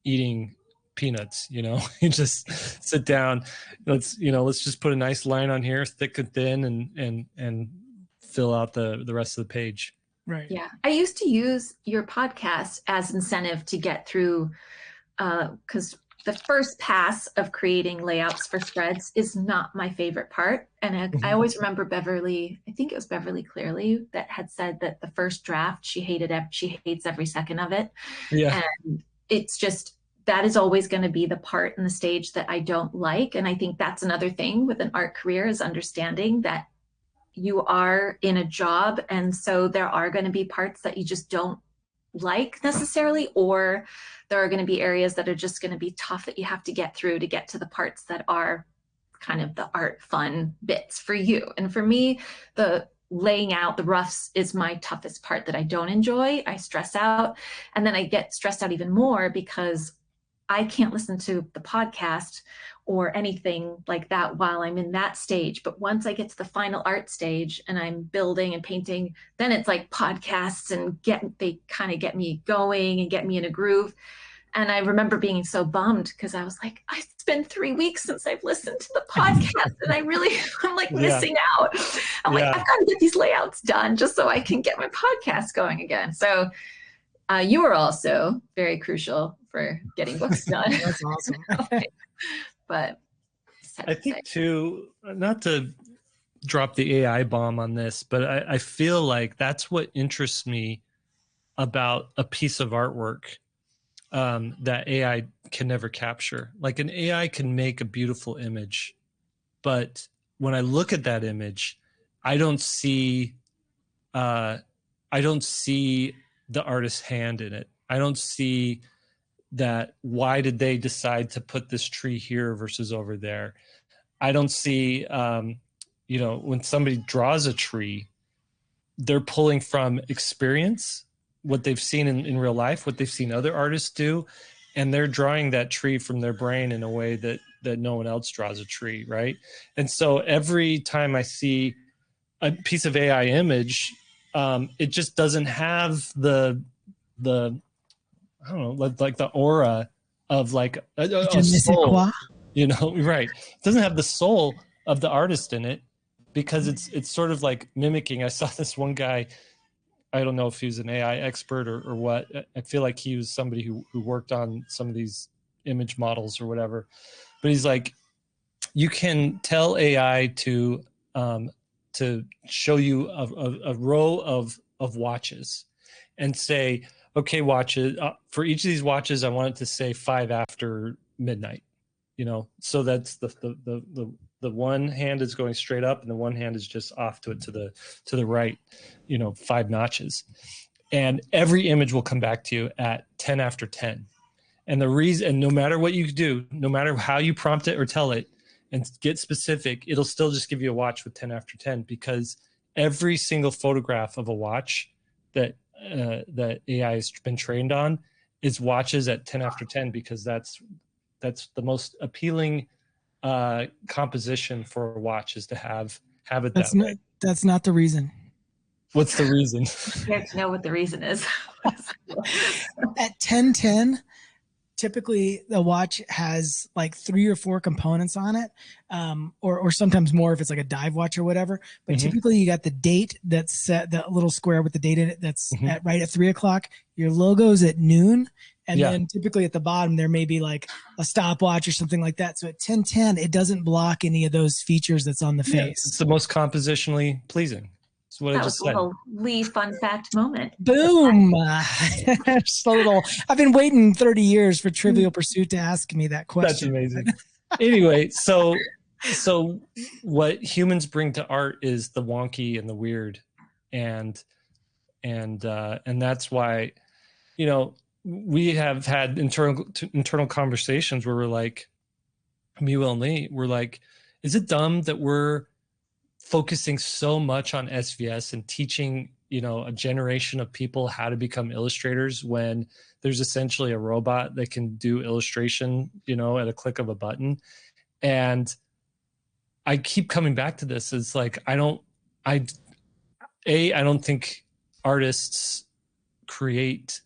eating peanuts, you just sit down, let's just put a nice line on here, thick and thin, and fill out the rest of the page. Right. Yeah. I used to use your podcast as incentive to get through, because the first pass of creating layouts for spreads is not my favorite part. And I always remember Beverly, I think it was Beverly Clearly, that had said that the first draft, she hates every second of it. Yeah. And it's just, that is always going to be the part in the stage that I don't like. And I think that's another thing with an art career, is understanding that you are in a job. And so there are going to be parts that you just don't like necessarily, or there are going to be areas that are just going to be tough that you have to get through to get to the parts that are kind of the art fun bits for you. And for me, the laying out the roughs is my toughest part that I don't enjoy. I stress out, and then I get stressed out even more because I can't listen to the podcast or anything like that while I'm in that stage. But once I get to the final art stage and I'm building and painting, then it's like podcasts, and they kind of get me going and get me in a groove. And I remember being so bummed because I was like, it's been 3 weeks since I've listened to the podcast, and I'm like missing out. I'm like, I've got to get these layouts done just so I can get my podcast going again. So you were also very crucial for getting books done. That's awesome. But I think too, not to drop the AI bomb on this, but I feel like that's what interests me about a piece of artwork that AI can never capture. Like an AI can make a beautiful image, but when I look at that image, I don't see the artist's hand in it. I don't see that, why did they decide to put this tree here versus over there? I don't see, when somebody draws a tree, they're pulling from experience, what they've seen in real life, what they've seen other artists do, and they're drawing that tree from their brain in a way that no one else draws a tree, right? And so every time I see a piece of AI image, it just doesn't have the I don't know, like the aura of like a soul, right? It doesn't have the soul of the artist in it, because it's sort of like mimicking. I saw this one guy, I don't know if he was an AI expert or what. I feel like he was somebody who worked on some of these image models or whatever. But he's like, you can tell AI to show you a row of watches and say, okay, watches, for each of these watches, I want it to say 5 after midnight, so that's the one hand is going straight up and the one hand is just off to it to the right, 5 notches. And every image will come back to you at 10 after 10. And the reason, and no matter what you do, no matter how you prompt it or tell it and get specific, it'll still just give you a watch with 10 after 10, because every single photograph of a watch that AI has been trained on is watches at 10 after 10, because that's the most appealing composition for a watch, is to have it that way. That's not the reason. What's the reason? You have to know what the reason is. At 10:10, typically the watch has like 3 or 4 components on it, or sometimes more if it's like a dive watch or whatever. But typically you got the date that's set, the little square with the date in it, that's right at 3 o'clock. Your logo's at noon. And then typically at the bottom, there may be like a stopwatch or something like that. So at 10:10, it doesn't block any of those features that's on the face. It's the most compositionally pleasing. That's what I just said. That was a little fun fact moment. Boom. Just a little, I've been waiting 30 years for Trivial Pursuit to ask me that question. That's amazing. Anyway, so what humans bring to art is the wonky and the weird. And that's why, we have had internal conversations where we're like, me, Will, and Lee, we're like, is it dumb that we're focusing so much on SVS and teaching, a generation of people how to become illustrators, when there's essentially a robot that can do illustration, at a click of a button? And I keep coming back to this. It's like, I don't think artists create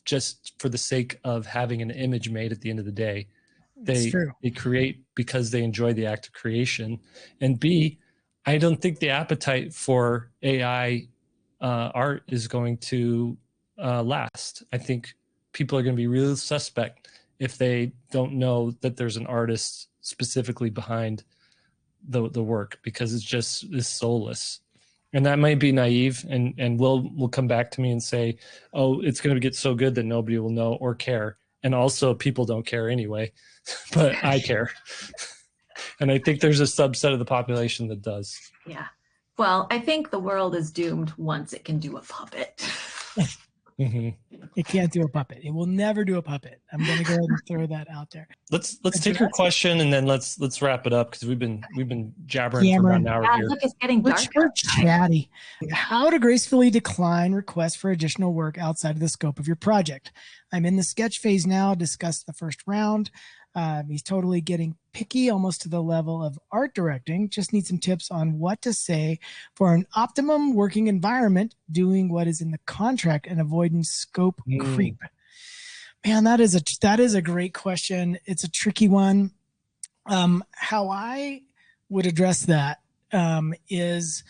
just for the sake of having an image made at the end of the day. They create because they enjoy the act of creation. And B, I don't think the appetite for AI art is going to last. I think people are going to be really suspect if they don't know that there's an artist specifically behind the work, because it's just is soulless. And that might be naive, and will come back to me and say, oh, it's going to get so good that nobody will know or care. And also people don't care anyway, but I care. And I think there's a subset of the population that does. Yeah. Well, I think the world is doomed once it can do a puppet. Mm-hmm. It can't do a puppet. It will never do a puppet. I'm going to go ahead and throw that out there. Let's take your question and then let's wrap it up, because we've been jabbering for about an hour here. Look, it's getting dark. We're chatty. How to gracefully decline requests for additional work outside of the scope of your project. I'm in the sketch phase now. Discussed the first round. He's totally getting picky, almost to the level of art directing. Just need some tips on what to say for an optimum working environment, doing what is in the contract and avoiding scope creep. Man, that is a great question. It's a tricky one. How I would address that is,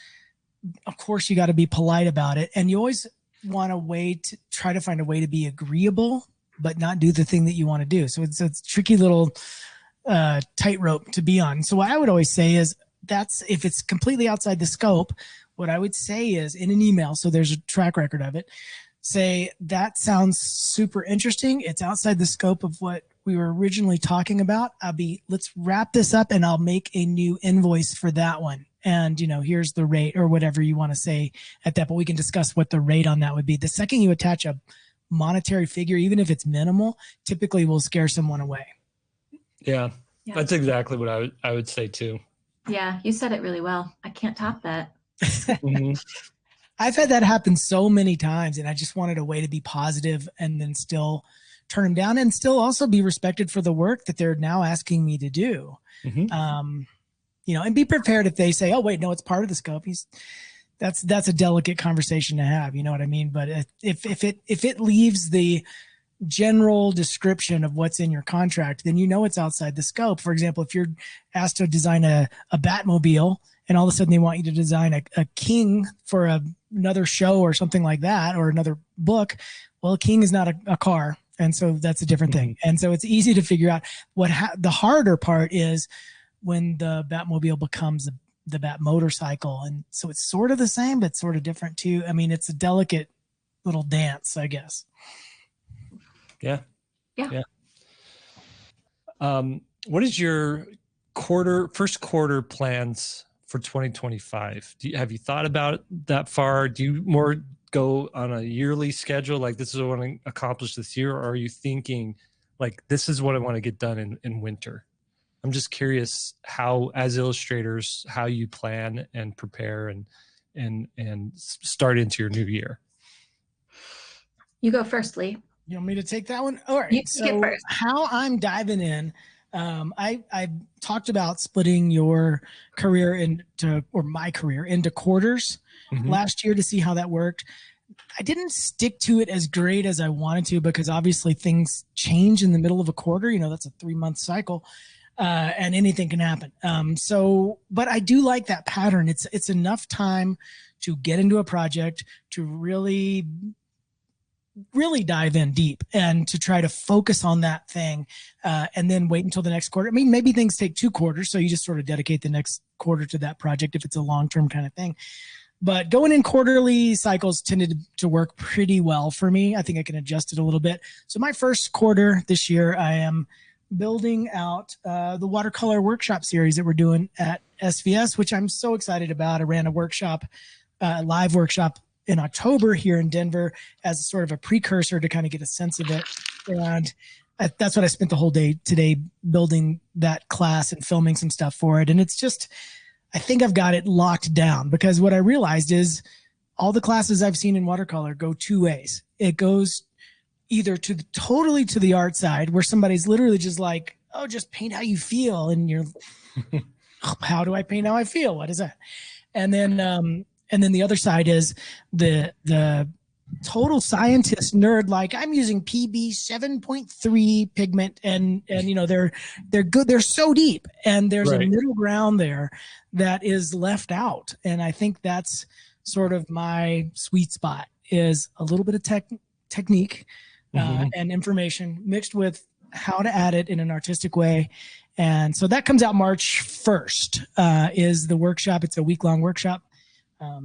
of course, you got to be polite about it, and you always want to try to find a way to be agreeable, but not do the thing that you want to do. So it's a tricky little tightrope to be on. So what I would always say is, if it's completely outside the scope, what I would say is in an email, so there's a track record of it, say, that sounds super interesting. It's outside the scope of what we were originally talking about. Let's wrap this up and I'll make a new invoice for that one. And, here's the rate, or whatever you want to say at that, but we can discuss what the rate on that would be. The second you attach a monetary figure, even if it's minimal, typically will scare someone away. Yeah. That's exactly what I would say too. Yeah, you said it really well. I can't top that. Mm-hmm. I've had that happen so many times, and I just wanted a way to be positive and then still turn them down and still also be respected for the work that they're now asking me to do. Mm-hmm. And be prepared if they say, oh, wait, no, it's part of the scope. That's a delicate conversation to have. You know what I mean? But if it leaves the general description of what's in your contract, then it's outside the scope. For example, if you're asked to design a Batmobile and all of a sudden they want you to design a king for another show or something like that, or another book, well, a king is not a car. And so that's a different thing. And so it's easy to figure out the harder part is when the Batmobile becomes the Bat motorcycle. And so it's sort of the same, but sort of different too. I mean, it's a delicate little dance, I guess. Yeah. What is your first quarter plans for 2025? Have you thought about that far? Do you more go on a yearly schedule, like this is what I want to accomplish this year? Or are you thinking like, this is what I want to get done in winter? I'm just curious how, as illustrators, how you plan and prepare and start into your new year. You go first, Lee. You want me to take that one? All right. You take it first. How I'm diving in, I talked about splitting your career my career into quarters last year to see how that worked. I didn't stick to it as great as I wanted to, because obviously things change in the middle of a quarter. That's a 3-month cycle. And anything can happen. But I do like that pattern. It's enough time to get into a project, to really dive in deep and to try to focus on that thing, and then wait until the next quarter. I mean, maybe things take 2 quarters, so you just sort of dedicate the next quarter to that project if it's a long-term kind of thing. But going in quarterly cycles tended to work pretty well for me. I think I can adjust it a little bit. So my first quarter this year, I am building out the watercolor workshop series that we're doing at SVS, which I'm so excited about. I ran a workshop, live workshop in October here in Denver as sort of a precursor to kind of get a sense of it. And that's what I spent the whole day today building that class and filming some stuff for it. And it's just, I think I've got it locked down, because what I realized is all the classes I've seen in watercolor go 2 ways. It goes either totally to the art side, where somebody's literally just like, oh, just paint how you feel. And you're, how do I paint how I feel? What is that? And then the other side is the total scientist nerd, like I'm using PB 7.3 pigment, and they're good. They're so deep, and there's a Right. middle ground there that is left out. And I think that's sort of my sweet spot, is a little bit of technique and information mixed with how to add it in an artistic way. And so that comes out March 1st, is the workshop. It's a week-long workshop.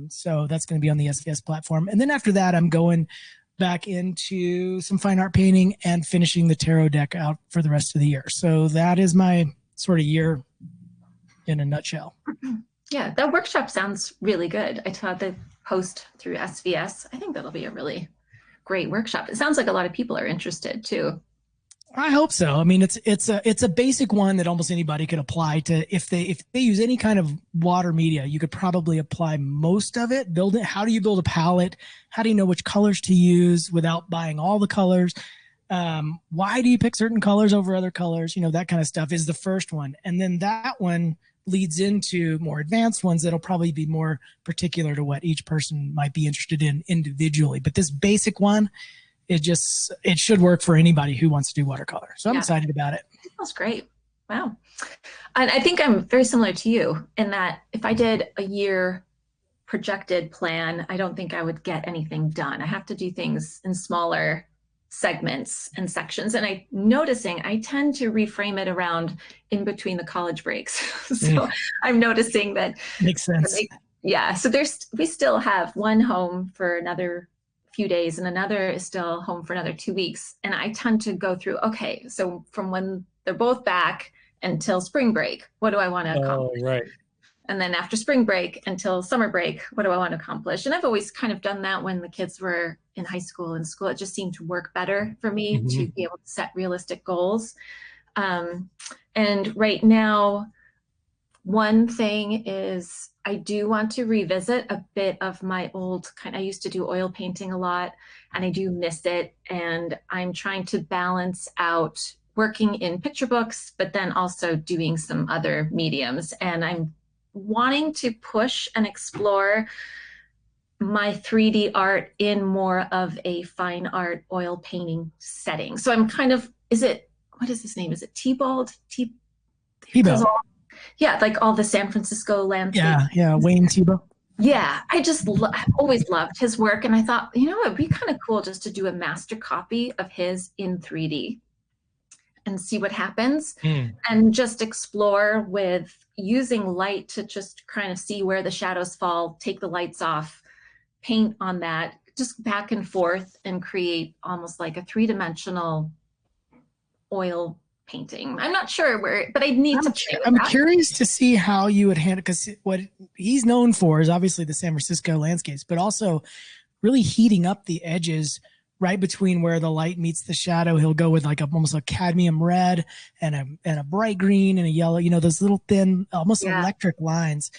So that's going to be on the SVS platform. And then after that, I'm going back into some fine art painting and finishing the tarot deck out for the rest of the year. So that is my sort of year in a nutshell. Yeah, that workshop sounds really good. I saw the post through SVS. I think that'll be a really great workshop. It sounds like a lot of people are interested too. I hope so. I mean, it's a basic one that almost anybody could apply to. If they use any kind of water media, you could probably apply most of it. Build it. How do you build a palette? How do you know which colors to use without buying all the colors? Why do you pick certain colors over other colors? That kind of stuff is the first one. And then that one leads into more advanced ones that'll probably be more particular to what each person might be interested in individually. But this basic one, it should work for anybody who wants to do watercolor. So I'm excited about it. That's great. Wow. And I think I'm very similar to you in that if I did a year projected plan, I don't think I would get anything done. I have to do things in smaller segments and sections. And I'm noticing I tend to reframe it around in between the college breaks. So I'm noticing that makes sense. Yeah. So we still have one home for another few days and another is still home for another 2 weeks. And I tend to go through, okay, so from when they're both back until spring break, what do I want to accomplish? Oh, right. And then after spring break until summer break, what do I want to accomplish? And I've always kind of done that when the kids were in high school and school. It just seemed to work better for me to be able to set realistic goals. And right now, one thing is I do want to revisit a bit of my old I used to do oil painting a lot and I do miss it. And I'm trying to balance out working in picture books, but then also doing some other mediums. And I'm wanting to push and explore my 3D art in more of a fine art oil painting setting. So I'm kind of, what is his name? Is it Tebold? Tebow. Yeah, like all the San Francisco landscapes. Yeah, Wayne Tebow. Yeah, I just always loved his work. And I thought, it'd be kind of cool just to do a master copy of his in 3D and see what happens and just explore with using light to just kind of see where the shadows fall, take the lights off, paint on that, just back and forth and create almost like a 3-dimensional oil painting. I'm not sure where, but I need to. I'm curious to see how you would handle, because what he's known for is obviously the San Francisco landscapes, but also really heating up the edges right between where the light meets the shadow. He'll go with like almost a cadmium red and a bright green and a yellow, those little thin, almost electric lines.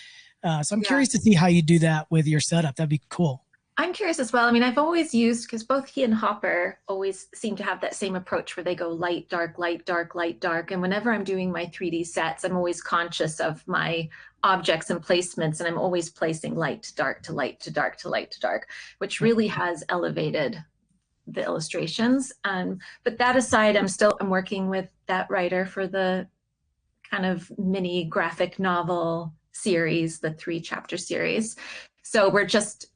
So I'm curious to see how you do that with your setup. That'd be cool. I'm curious as well. I mean, I've always used, because both he and Hopper always seem to have that same approach where they go light, dark, light, dark, light, dark. And whenever I'm doing my 3D sets, I'm always conscious of my objects and placements. And I'm always placing light to dark to light to dark to light to dark, which really has elevated the illustrations. But that aside, I'm working with that writer for the kind of mini graphic novel series, the 3-chapter series. So we're just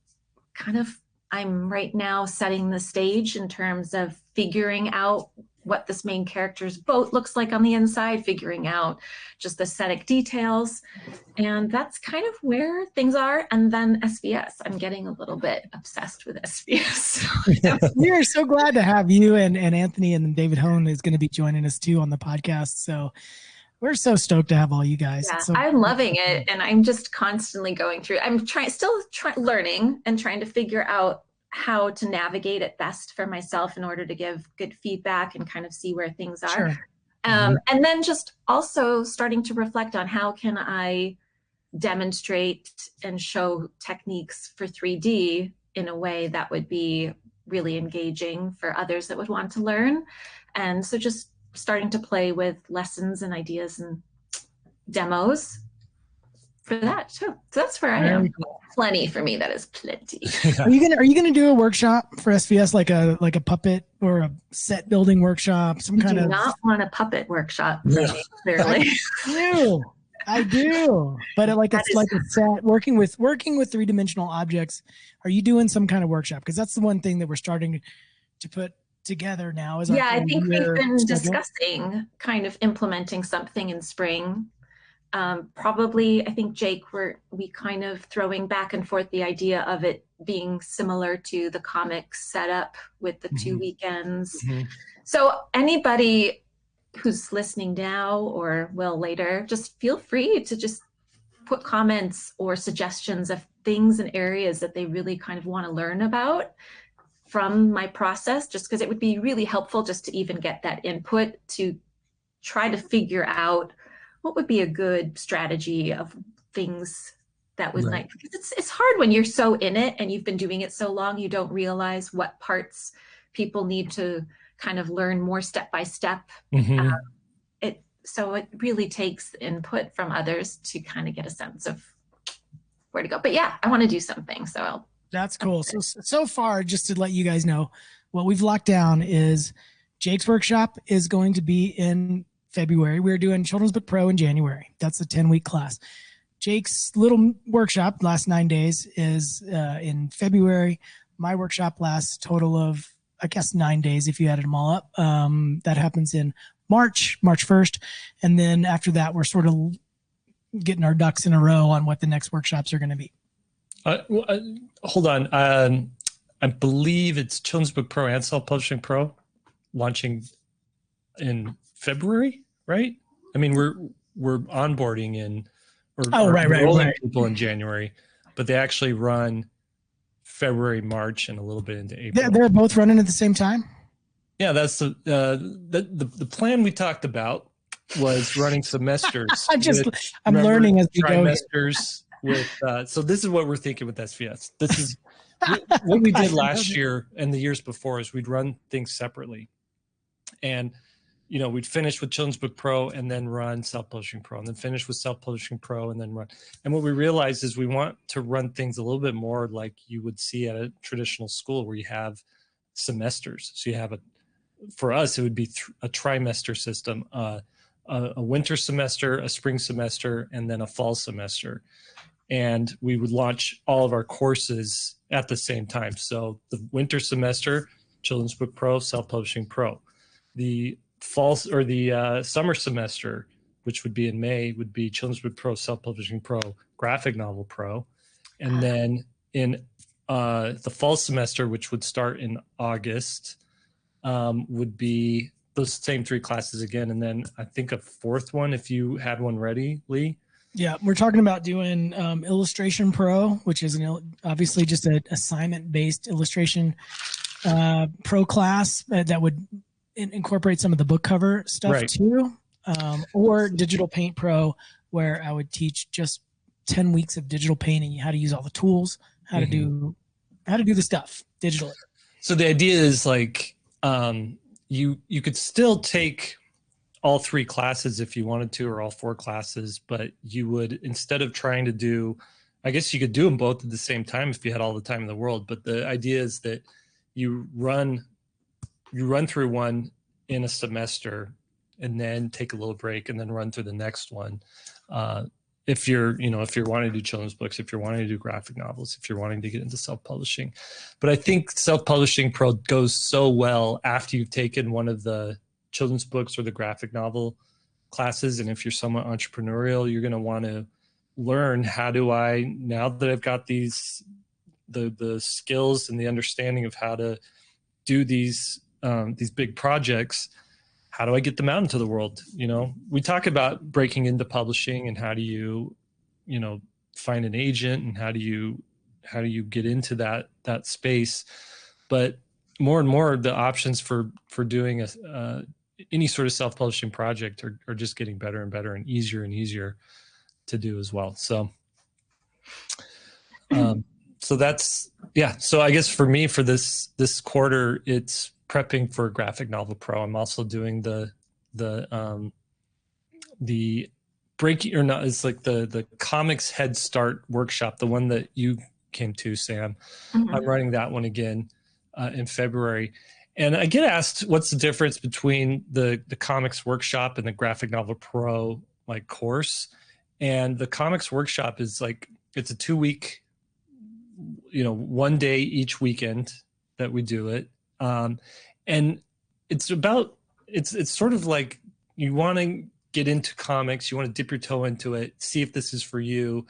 I'm right now setting the stage in terms of figuring out what this main character's boat looks like on the inside, figuring out just aesthetic details. And that's kind of where things are. And then SVS, I'm getting a little bit obsessed with SVS. We are so glad to have you and Anthony, and David Hone is going to be joining us too on the podcast. So we're so stoked to have all you guys. Yeah, I'm loving it. And I'm just constantly going through, I'm still learning and trying to figure out how to navigate it best for myself in order to give good feedback and kind of see where things are. Sure. And then just also starting to reflect on how can I demonstrate and show techniques for 3D in a way that would be really engaging for others that would want to learn. And so just starting to play with lessons and ideas and demos for that too. So that's where I Very am. cool. Plenty for me. That is plenty. Are you gonna do a workshop for SVS, like a puppet or a set building workshop, some You kind do of? not want a puppet workshop for Yeah. me, clearly. I do, but That it's is- like a set working with three-dimensional objects. Are you doing some kind of workshop? Because that's the one thing that we're starting to put together now. Is our Yeah, I think we've year been schedule. discussing kind of implementing something in spring. Probably, I think Jake, we kind of throwing back and forth the idea of it being similar to the comics setup with the 2 weekends. So anybody who's listening now or will later, just feel free to just put comments or suggestions of things and areas that they really kind of want to learn about from my process, just because it would be really helpful just to even get that input to try to figure out what would be a good strategy of things that was nice. Because it's hard when you're so in it and you've been doing it so long, you don't realize what parts people need to kind of learn more step by step. So it really takes input from others to kind of get a sense of where to go. But yeah, I want to do something. So That's cool. So far, just to let you guys know, what we've locked down is Jake's workshop is going to be in February. We're doing Children's Book Pro in January. That's a 10-week class. Jake's little workshop, last 9 days, is in February. My workshop lasts total of, I guess, 9 days if you added them all up. That happens in March 1st. And then after that, we're sort of getting our ducks in a row on what the next workshops are going to be. Hold on. I believe it's Children's Book Pro and Self-Publishing Pro launching in February, right? I mean, we're onboarding in enrolling people in January, but they actually run February, March, and a little bit into April. They're both running at the same time? Yeah, that's the plan we talked about was running semesters. I'm learning as we go. Trimesters with so this is what we're thinking with SVS. This is what we did last year and the years before is we'd run things separately, and we'd finish with Children's Book Pro and then run Self-Publishing Pro, and then finish with Self-Publishing Pro and then run. And what we realized is we want to run things a little bit more like you would see at a traditional school where you have semesters. So you have for us, it would be a trimester system, a winter semester, a spring semester, and then a fall semester. And we would launch all of our courses at the same time. So the winter semester, Children's Book Pro, Self-Publishing Pro. The fall or the summer semester, which would be in May, would be Children's Book Pro, Self-Publishing Pro, Graphic Novel Pro. And then in the fall semester, which would start in August, would be those same 3 classes again. And then I think a 4th one, if you had one ready, Lee. Yeah, we're talking about doing Illustration Pro, which is obviously just an assignment-based illustration pro class that would incorporate some of the book cover stuff too, or Digital Paint Pro, where I would teach just 10 weeks of digital painting, how to use all the tools, how to do the stuff digitally. So the idea is like you could still take all 3 classes if you wanted to, or all 4 classes, but you would, instead of trying to do, I guess you could do them both at the same time if you had all the time in the world. But the idea is that you run through one in a semester and then take a little break and then run through the next one. If you're wanting to do children's books, if you're wanting to do graphic novels, if you're wanting to get into self-publishing. But I think Self-Publishing Pro goes so well after you've taken one of the children's books or the graphic novel classes. And if you're somewhat entrepreneurial, you're going to want to learn, how do I, now that I've got the skills and the understanding of how to do these big projects, how do I get them out into the world? We talk about breaking into publishing and how do you, find an agent and how do you get into that space. But more and more, the options for doing any sort of self-publishing project are just getting better and better and easier to do as well. So that's, yeah. So I guess for me, for this quarter, it's prepping for Graphic Novel Pro. I'm also doing the breaking or not, it's like the comics head start workshop, the one that you came to, Sam. Mhm. I'm running that one again in February. And I get asked what's the difference between the comics workshop and the graphic novel pro like course. And the comics workshop is like, it's a 2-week, 1 day each weekend that we do it. And it's about, it's sort of like you want to get into comics, you want to dip your toe into it, see if this is for you,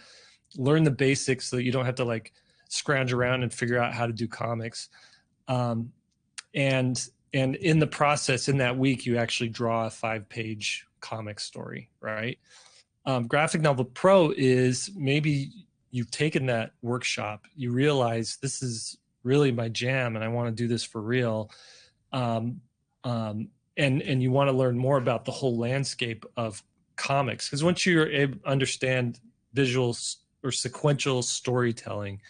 learn the basics so that you don't have to like scrounge around and figure out how to do comics. And in the process, in that week, you actually draw a 5-page comic story, right? Graphic Novel Pro is maybe you've taken that workshop, you realize this is really my jam and I want to do this for real. And you want to learn more about the whole landscape of comics. Because once you're able to understand visual or sequential storytelling,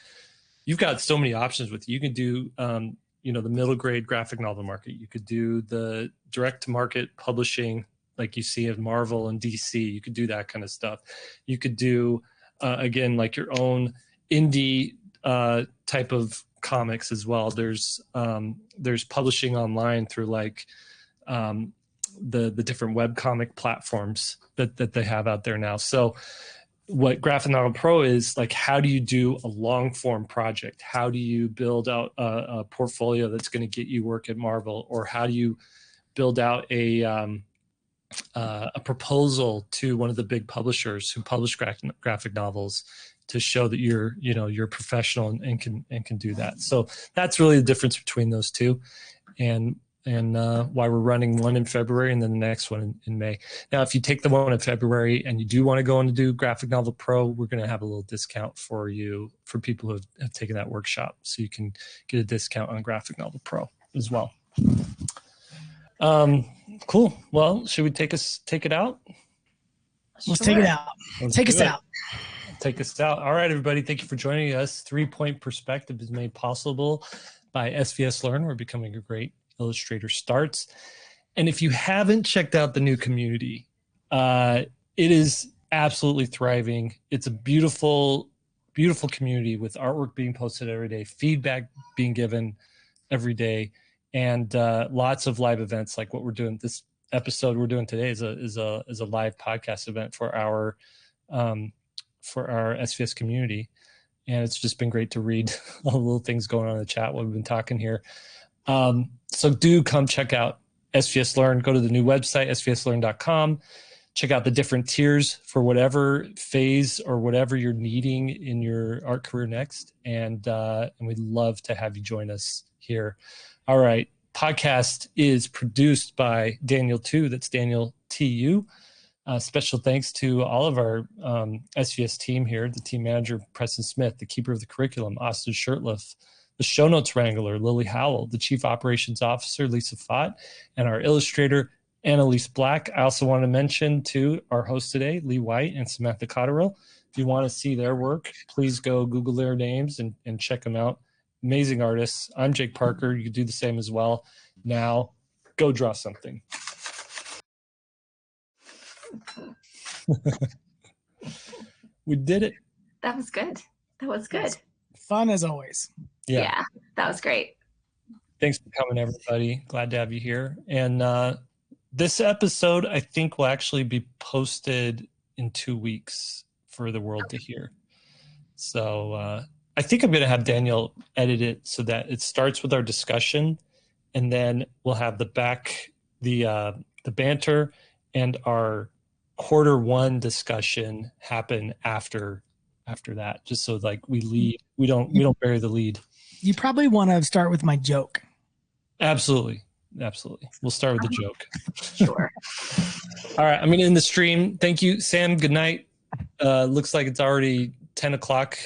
you've got so many options with it. You can do the middle grade graphic novel market. You could do the direct to market publishing like you see in Marvel and DC. You could do that kind of stuff. You could do, again, like your own indie type of comics as well. There's publishing online through like the different webcomic platforms that they have out there now. So what Graphic Novel Pro is like, how do you do a long form project? How do you build out a portfolio that's going to get you work at Marvel? Or how do you build out a proposal to one of the big publishers who publish graphic novels to show that you're professional and can do that? So that's really the difference between those two, and why we're running one in February and then the next one in May. Now, if you take the one in February and you do want to go on to do Graphic Novel Pro, we're going to have a little discount for you for people who have taken that workshop. So you can get a discount on Graphic Novel Pro as well. Cool. Well, should we take it out? Let's take it out. Take us out. Take us out. All right, everybody. Thank you for joining us. 3-Point Perspective is made possible by SVSLearn. We're becoming a great Illustrator starts. And if you haven't checked out the new community, it is absolutely thriving. It's a beautiful, beautiful community with artwork being posted every day, feedback being given every day, and lots of live events like what we're doing. This episode we're doing today is a live podcast event for our SVS community. And it's just been great to read all the little things going on in the chat while we've been talking here. So do come check out SVS Learn. Go to the new website, svslearn.com. Check out the different tiers for whatever phase or whatever you're needing in your art career next. And we'd love to have you join us here. All right. Podcast is produced by Daniel Tu. That's Daniel TU. Special thanks to all of our SVS team here, the team manager, Preston Smith, the keeper of the curriculum, Austin Shirtliff, the Shownotes wrangler, Lily Howell, the chief operations officer, Lisa Fott, and our illustrator, Annalise Black. I also want to mention to our hosts today, Lee White and Samantha Cotterill. If you want to see their work, please go Google their names and check them out. Amazing artists. I'm Jake Parker. You can do the same as well. Now, go draw something. We did it. That was good. That was good. Fun as always. Yeah, that was great. Thanks for coming, everybody. Glad to have you here. And this episode, I think, will actually be posted in 2 weeks for the world to hear. So I think I'm going to have Daniel edit it so that it starts with our discussion, and then we'll have the banter and our Q1 discussion happen after that, just so like we don't bury the lead. You probably want to start with my joke. Absolutely. We'll start with the joke. Sure. All right, I'm going to end the stream. Thank you, Sam. Good night. Looks like it's already 10 o'clock.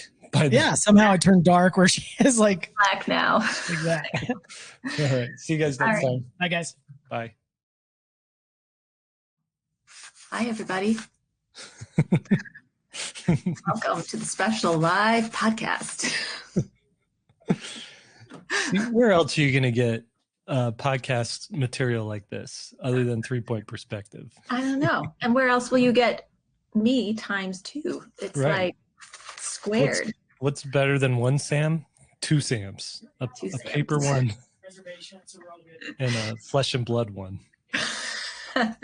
Somehow it turned dark where she is like black now. Exactly. All right. See you guys next time. Bye, guys. Bye. Hi, everybody. Welcome to the special live podcast. Where else are you going to get podcast material like this other than 3-Point Perspective? I don't know. And where else will you get me times 2. It's Right. like squared. What's better than one Sam? 2 Sams. A paper one and a flesh and blood one. Let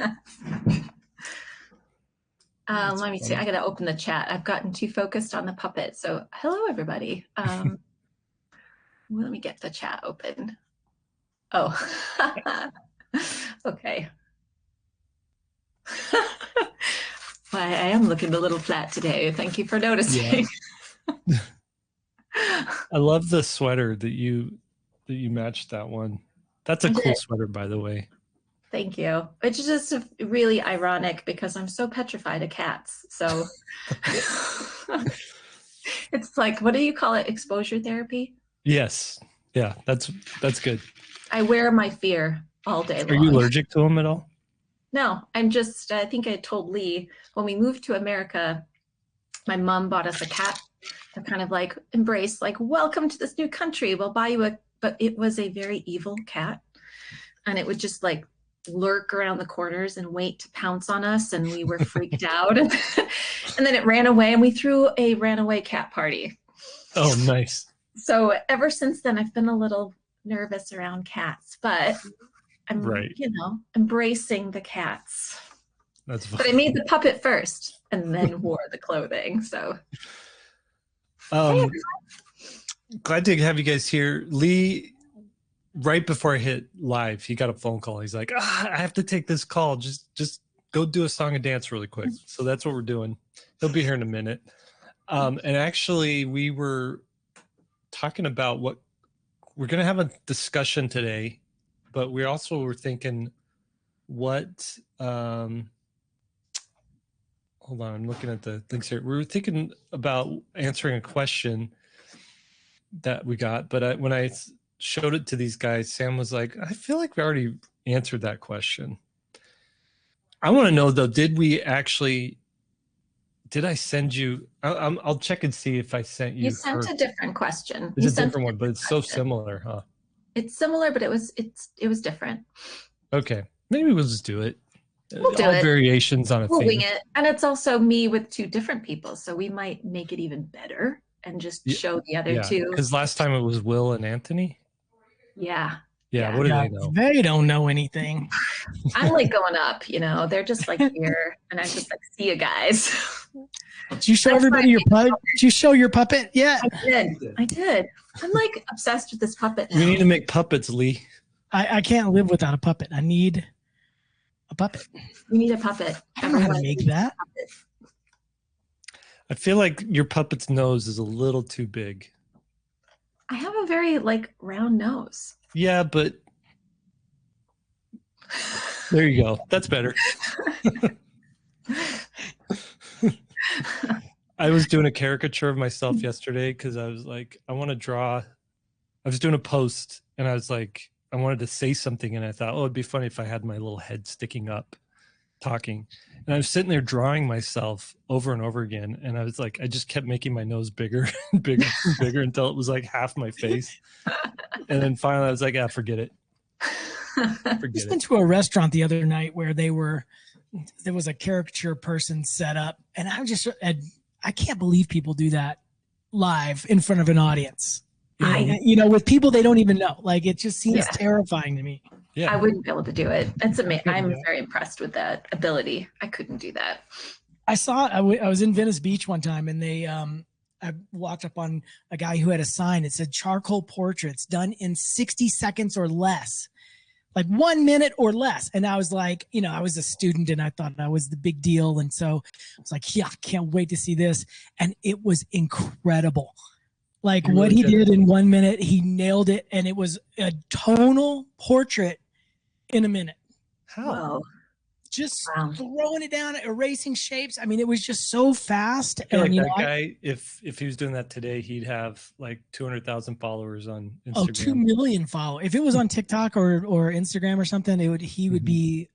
me see. I got to open the chat. I've gotten too focused on the puppet. So hello, everybody. Let me get the chat open. Oh, okay. Why, I am looking a little flat today. Thank you for noticing. Yeah. I love the sweater that you matched that one. That's a cool sweater, by the way. Thank you. It's just really ironic because I'm so petrified of cats. So it's like, what do you call it? Exposure therapy? Yes. Yeah, that's good. I wear my fear all day long. Are you allergic to them at all? No, I'm just, I think I told Lee when we moved to America, my mom bought us a cat to kind of like embrace, like, welcome to this new country. We'll buy you but it was a very evil cat. And it would just like lurk around the corners and wait to pounce on us. And we were freaked out. And then it ran away and we threw a runaway cat party. Oh, nice. So ever since then, I've been a little nervous around cats, but I'm, embracing the cats. That's fun. But I made the puppet first and then wore the clothing. So glad to have you guys here. Lee, right before I hit live, he got a phone call. He's like, I have to take this call. Just go do a song and dance really quick. So that's what we're doing. He'll be here in a minute. And actually, we were talking about what we're going to have a discussion today, but we also were thinking what, hold on, I'm looking at the things here. We were thinking about answering a question that we got, but when I showed it to these guys, Sam was like, I feel like we already answered that question. I want to know though, did I send you? I'll check and see if I sent you. You sent a different question. It's a different one, but it's so similar, huh? It's similar, but it was different. Okay, maybe we'll just do it. We'll do all it. Variations on a We'll theme. wing it, and it's also me with 2 different people, so we might make it even better and just show the other 2. Because last time it was Will and Anthony. Yeah. Yeah. What do they know? They don't know anything. I'm like going up, they're just like here, and I just like, see you guys. Did you show everybody your puppet? Did you show your puppet? Yeah. I did. I'm like obsessed with this puppet now. We need to make puppets, Lee. I can't live without a puppet. I need a puppet. You need a puppet. I don't know how to make that. I feel like your puppet's nose is a little too big. I have a very like round nose. Yeah, but there you go. That's better. I was doing a caricature of myself yesterday because I was like, I want to draw. I was doing a post and I was like, I wanted to say something and I thought, oh, it'd be funny if I had my little head sticking up talking. And I was sitting there drawing myself over and over again. And I was like, I just kept making my nose bigger and bigger and bigger until it was like half my face. And then finally I was like, forget it. I just went to a restaurant the other night where there was a caricature person set up. And I can't believe people do that live in front of an audience. With people they don't even know. Like, it just seems terrifying to me. Yeah, I wouldn't be able to do it. That's amazing. I'm very impressed with that ability. I couldn't do that. I was in Venice Beach one time, and I walked up on a guy who had a sign. It said charcoal portraits done in 60 seconds or less, like 1 minute or less. And I was like, I was a student and I thought that was the big deal. And so I was like, yeah, I can't wait to see this. And it was incredible. Like what he did in 1 minute, he nailed it. And it was a tonal portrait in a minute. How? Wow. Just throwing it down, erasing shapes. I mean, it was just so fast. I feel like that guy, if he was doing that today, he'd have like 200,000 followers on Instagram. Oh, 2 million followers. If it was on TikTok or Instagram or something, he would be.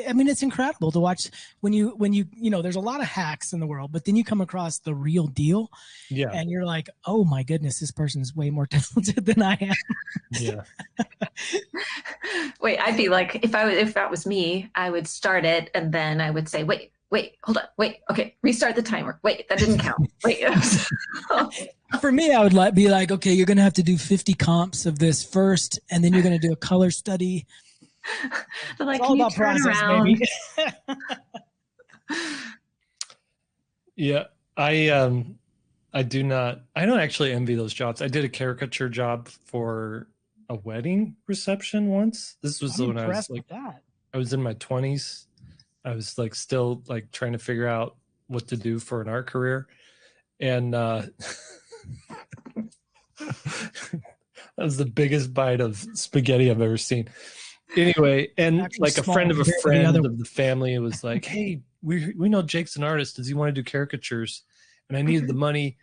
I mean, it's incredible to watch when you there's a lot of hacks in the world, but then you come across the real deal. Yeah. And you're like, oh my goodness, this person's way more talented than I am. Yeah. Wait, I'd be like, if that was me, I would start it and then I would say, wait, wait, hold on, wait, okay, restart the timer. Wait, that didn't count. Wait. For me, I would be like, okay, you're going to have to do 50 comps of this first, and then you're going to do a color study. They're like, It's all can you about turn process, around? baby. Yeah, I don't actually envy those jobs. I did a caricature job for a wedding reception once. This was I'm when I was impressed like, with that. I was in my 20s. I was like still like trying to figure out what to do for an art career. And that was the biggest bite of spaghetti I've ever seen. Anyway, and Actually like a small friend of a compared to the friend other- of the family was like, hey, we know Jake's an artist. Does he want to do caricatures? And I needed the money.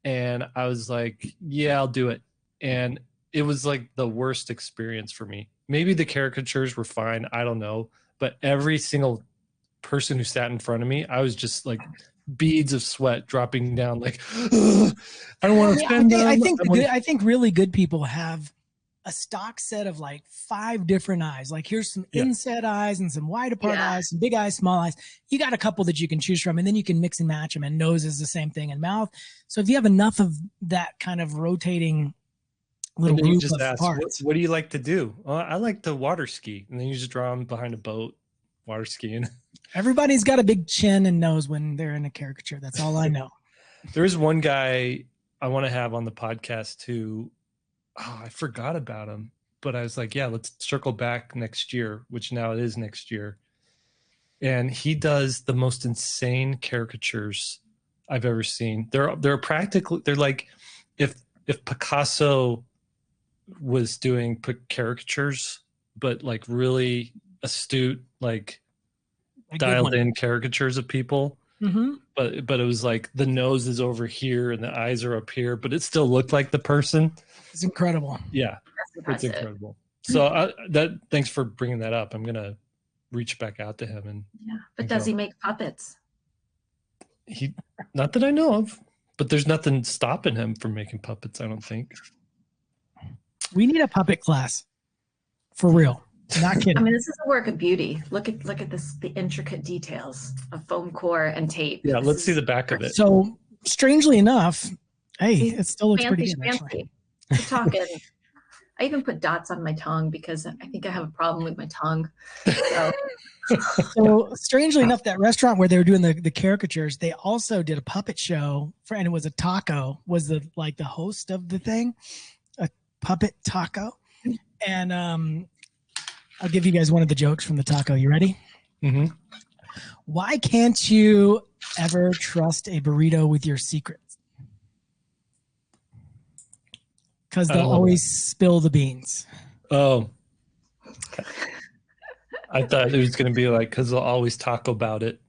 And I was like, yeah, I'll do it. And it was like the worst experience for me. Maybe the caricatures were fine. I don't know. But every single person who sat in front of me, I was just like beads of sweat dropping down. Like, I don't want to spend them. I think really good people have a stock set of like 5 different eyes. Like here's some inset eyes and some wide apart eyes, some big eyes, small eyes. You got a couple that you can choose from, and then you can mix and match them. And nose is the same thing, and mouth. So if you have enough of that kind of rotating little and then you group just of ask, parts, what do you like to do? Well, I like to water ski. And then you just draw them behind a boat, water skiing. everybody's got a big chin and nose when they're in a caricature. That's all I know. There is one guy I want to have on the podcast who, I forgot about him, but I was like, yeah, let's circle back next year, which now it is next year. And he does the most insane caricatures I've ever seen. They're practically, they're like if Picasso was doing caricatures, but like really astute, like dialed in caricatures of people. Mm-hmm. But it was like the nose is over here and the eyes are up here, but it still looked like the person. It's incredible. Yeah, it's incredible. So thanks for bringing that up. I'm gonna reach back out to him and but does he make puppets? He, not that I know of, but there's nothing stopping him from making puppets, I don't think. We need a puppet class, for real. Not kidding. I mean, this is a work of beauty. Look at this, the intricate details of foam core and tape. Yeah, let's see the back of it. So strangely enough, hey, it still looks pretty good. Actually. We're talking. I even put dots on my tongue because I think I have a problem with my tongue. So strangely enough, that restaurant where they were doing the caricatures, they also did a puppet show and it was a taco, was the host of the thing, a puppet taco. And I'll give you guys one of the jokes from the taco. You ready? Mm-hmm. Why can't you ever trust a burrito with your secrets? Because they'll always spill the beans. Oh. I thought it was going to be like, because they'll always talk about it.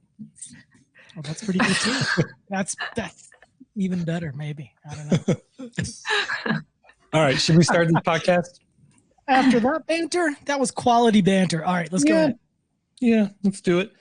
Well, that's pretty good too. That's even better, maybe. I don't know. All right. Should we start this podcast? After that banter, that was quality banter. All right, let's go ahead. Yeah, let's do it.